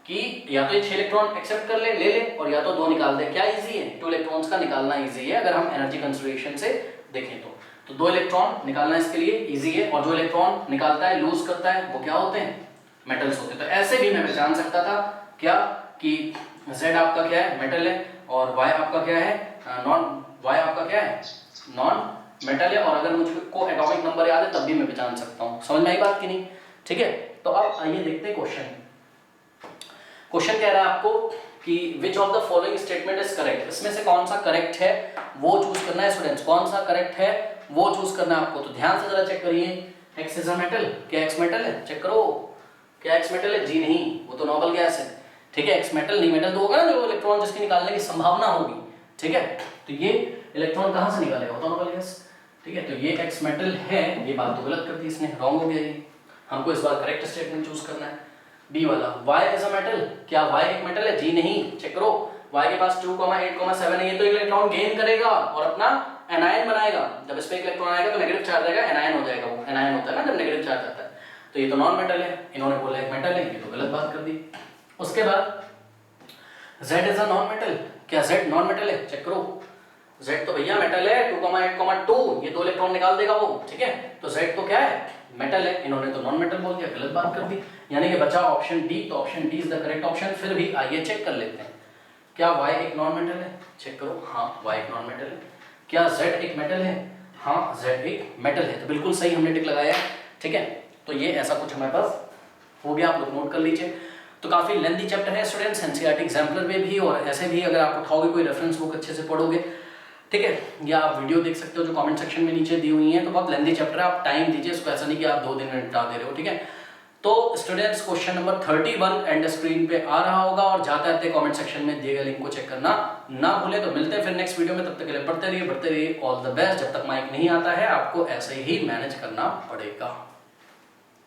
कि या तो ये 6 इलेक्ट्रॉन एक्सेप्ट कर ले ले और या तो 2 निकाल दे, क्या इजी है, 2 इलेक्ट्रॉन्स का निकालना इजी है, अगर हम एनर्जी कंसिडरेशन से देखें तो 2 इलेक्ट्रॉन निकालना इसके लिए इजी है, और जो इलेक्ट्रॉन निकालता है, लूज करता है, वो क्या होते हैं, मेटल्स होते हैं। तो ऐसे भी मैं पहचान सकता था क्या, कि Z आपका क्या है, मेटल है, और Y आपका क्या है, नॉन मेटल है, और अगर मुझको एटॉमिक नंबर याद है तब भी मैं पहचान सकता हूँ। समझ में आई बात कि नहीं, ठीक है। तो अब आइए देखते हैं क्वेश्चन कह रहा है आपको कि which of the following statement is correct, इसमें से कौन सा करेक्ट है वो चूज करना है स्टूडेंट्स, कौन सा करेक्ट है वो चूज करना है आपको। तो ध्यान से जरा चेक करिए, X इज अ मेटल, क्या X मेटल है, चेक करो, क्या X मेटल है, जी नहीं, वो तो नोबल गैस है, ठीक है। X मेटल नहीं, मेटल तो होगा ना जो इलेक्ट्रॉन जिसके निकालने की संभावना होगी, ठीक है, तो ये इलेक्ट्रॉन कहां से निकालेगा, वो तो नोबल गैस, ठीक है। तो ये X मेटल है, ये बात तो गलत कर दी इसने, रॉन्ग हो गया ये, हमको इस बार करेक्ट स्टेटमेंट चूज करना है। बी वाला, Y इज अ मेटल, क्या Y एक मेटल है, जी नहीं, चेक करो, Y के पास 2,8,7 है, ये तो इलेक्ट्रॉन गेन करेगा और अपना एनायन बनाएगा, जब इस पे इलेक्ट्रॉन आएगा तो नेगेटिव चार्ज आएगा, एनायन हो जाएगा, वो एनायन होता है ना जब नेगेटिव चार्ज आता है, तो ये तो नॉन मेटल है, इन्होंने बोला एक मेटल है, ये तो गलत बात कर दी। उसके बाद Z is a non metal, क्या Z नॉन मेटल है, चेक करो, Z तो भैया मेटल है, 2,8,2, ये 2 इलेक्ट्रॉन निकाल देगा वो, ठीक है, तो Z तो क्या है, मेटल है, इन्होंने तो नॉन मेटल बोल दिया, गलत बात कर दी, यानी कि बचा ऑप्शन डी, तो option D is the correct option. फिर भी आइए चेक कर लेते हैं, क्या Y एक नॉन मेटल है, चेक करो, हाँ Y एक नॉन मेटल है। क्या Z एक मेटल है, हाँ Z एक मेटल है, तो बिल्कुल सही हमने टिक लगाया, ठीक है। तो ये ऐसा कुछ हमारे पास हो गया, आप लोग नोट कर लीजिए। तो काफी लेंथी चैप्टर है स्टूडेंट्स, एनसीईआरटी एग्जाम्पलर में भी और ऐसे भी, अगर आप उठाओगे कोई रेफरेंस बुक अच्छे से पढ़ोगे, ठीक है, या आप वीडियो देख सकते हो जो कमेंट सेक्शन में नीचे दी हुई है, तो बहुत लेंथी चैप्टर है, आप टाइम दीजिए इसको, ऐसा नहीं कि आप 2 दिन में निपटा दे रहे हो, ठीक है। तो students question number 31 and screen पे आ रहा होगा, और जाते आते कमेंट सेक्शन में दिए गए लिंक को चेक करना ना भूले। तो मिलते हैं फिर नेक्स्ट वीडियो में, तब तक के लिए पढ़ते रहिए, बढ़ते रहिए, ऑल द बेस्ट। जब तक माइक नहीं आता है आपको ऐसे ही मैनेज करना पड़ेगा।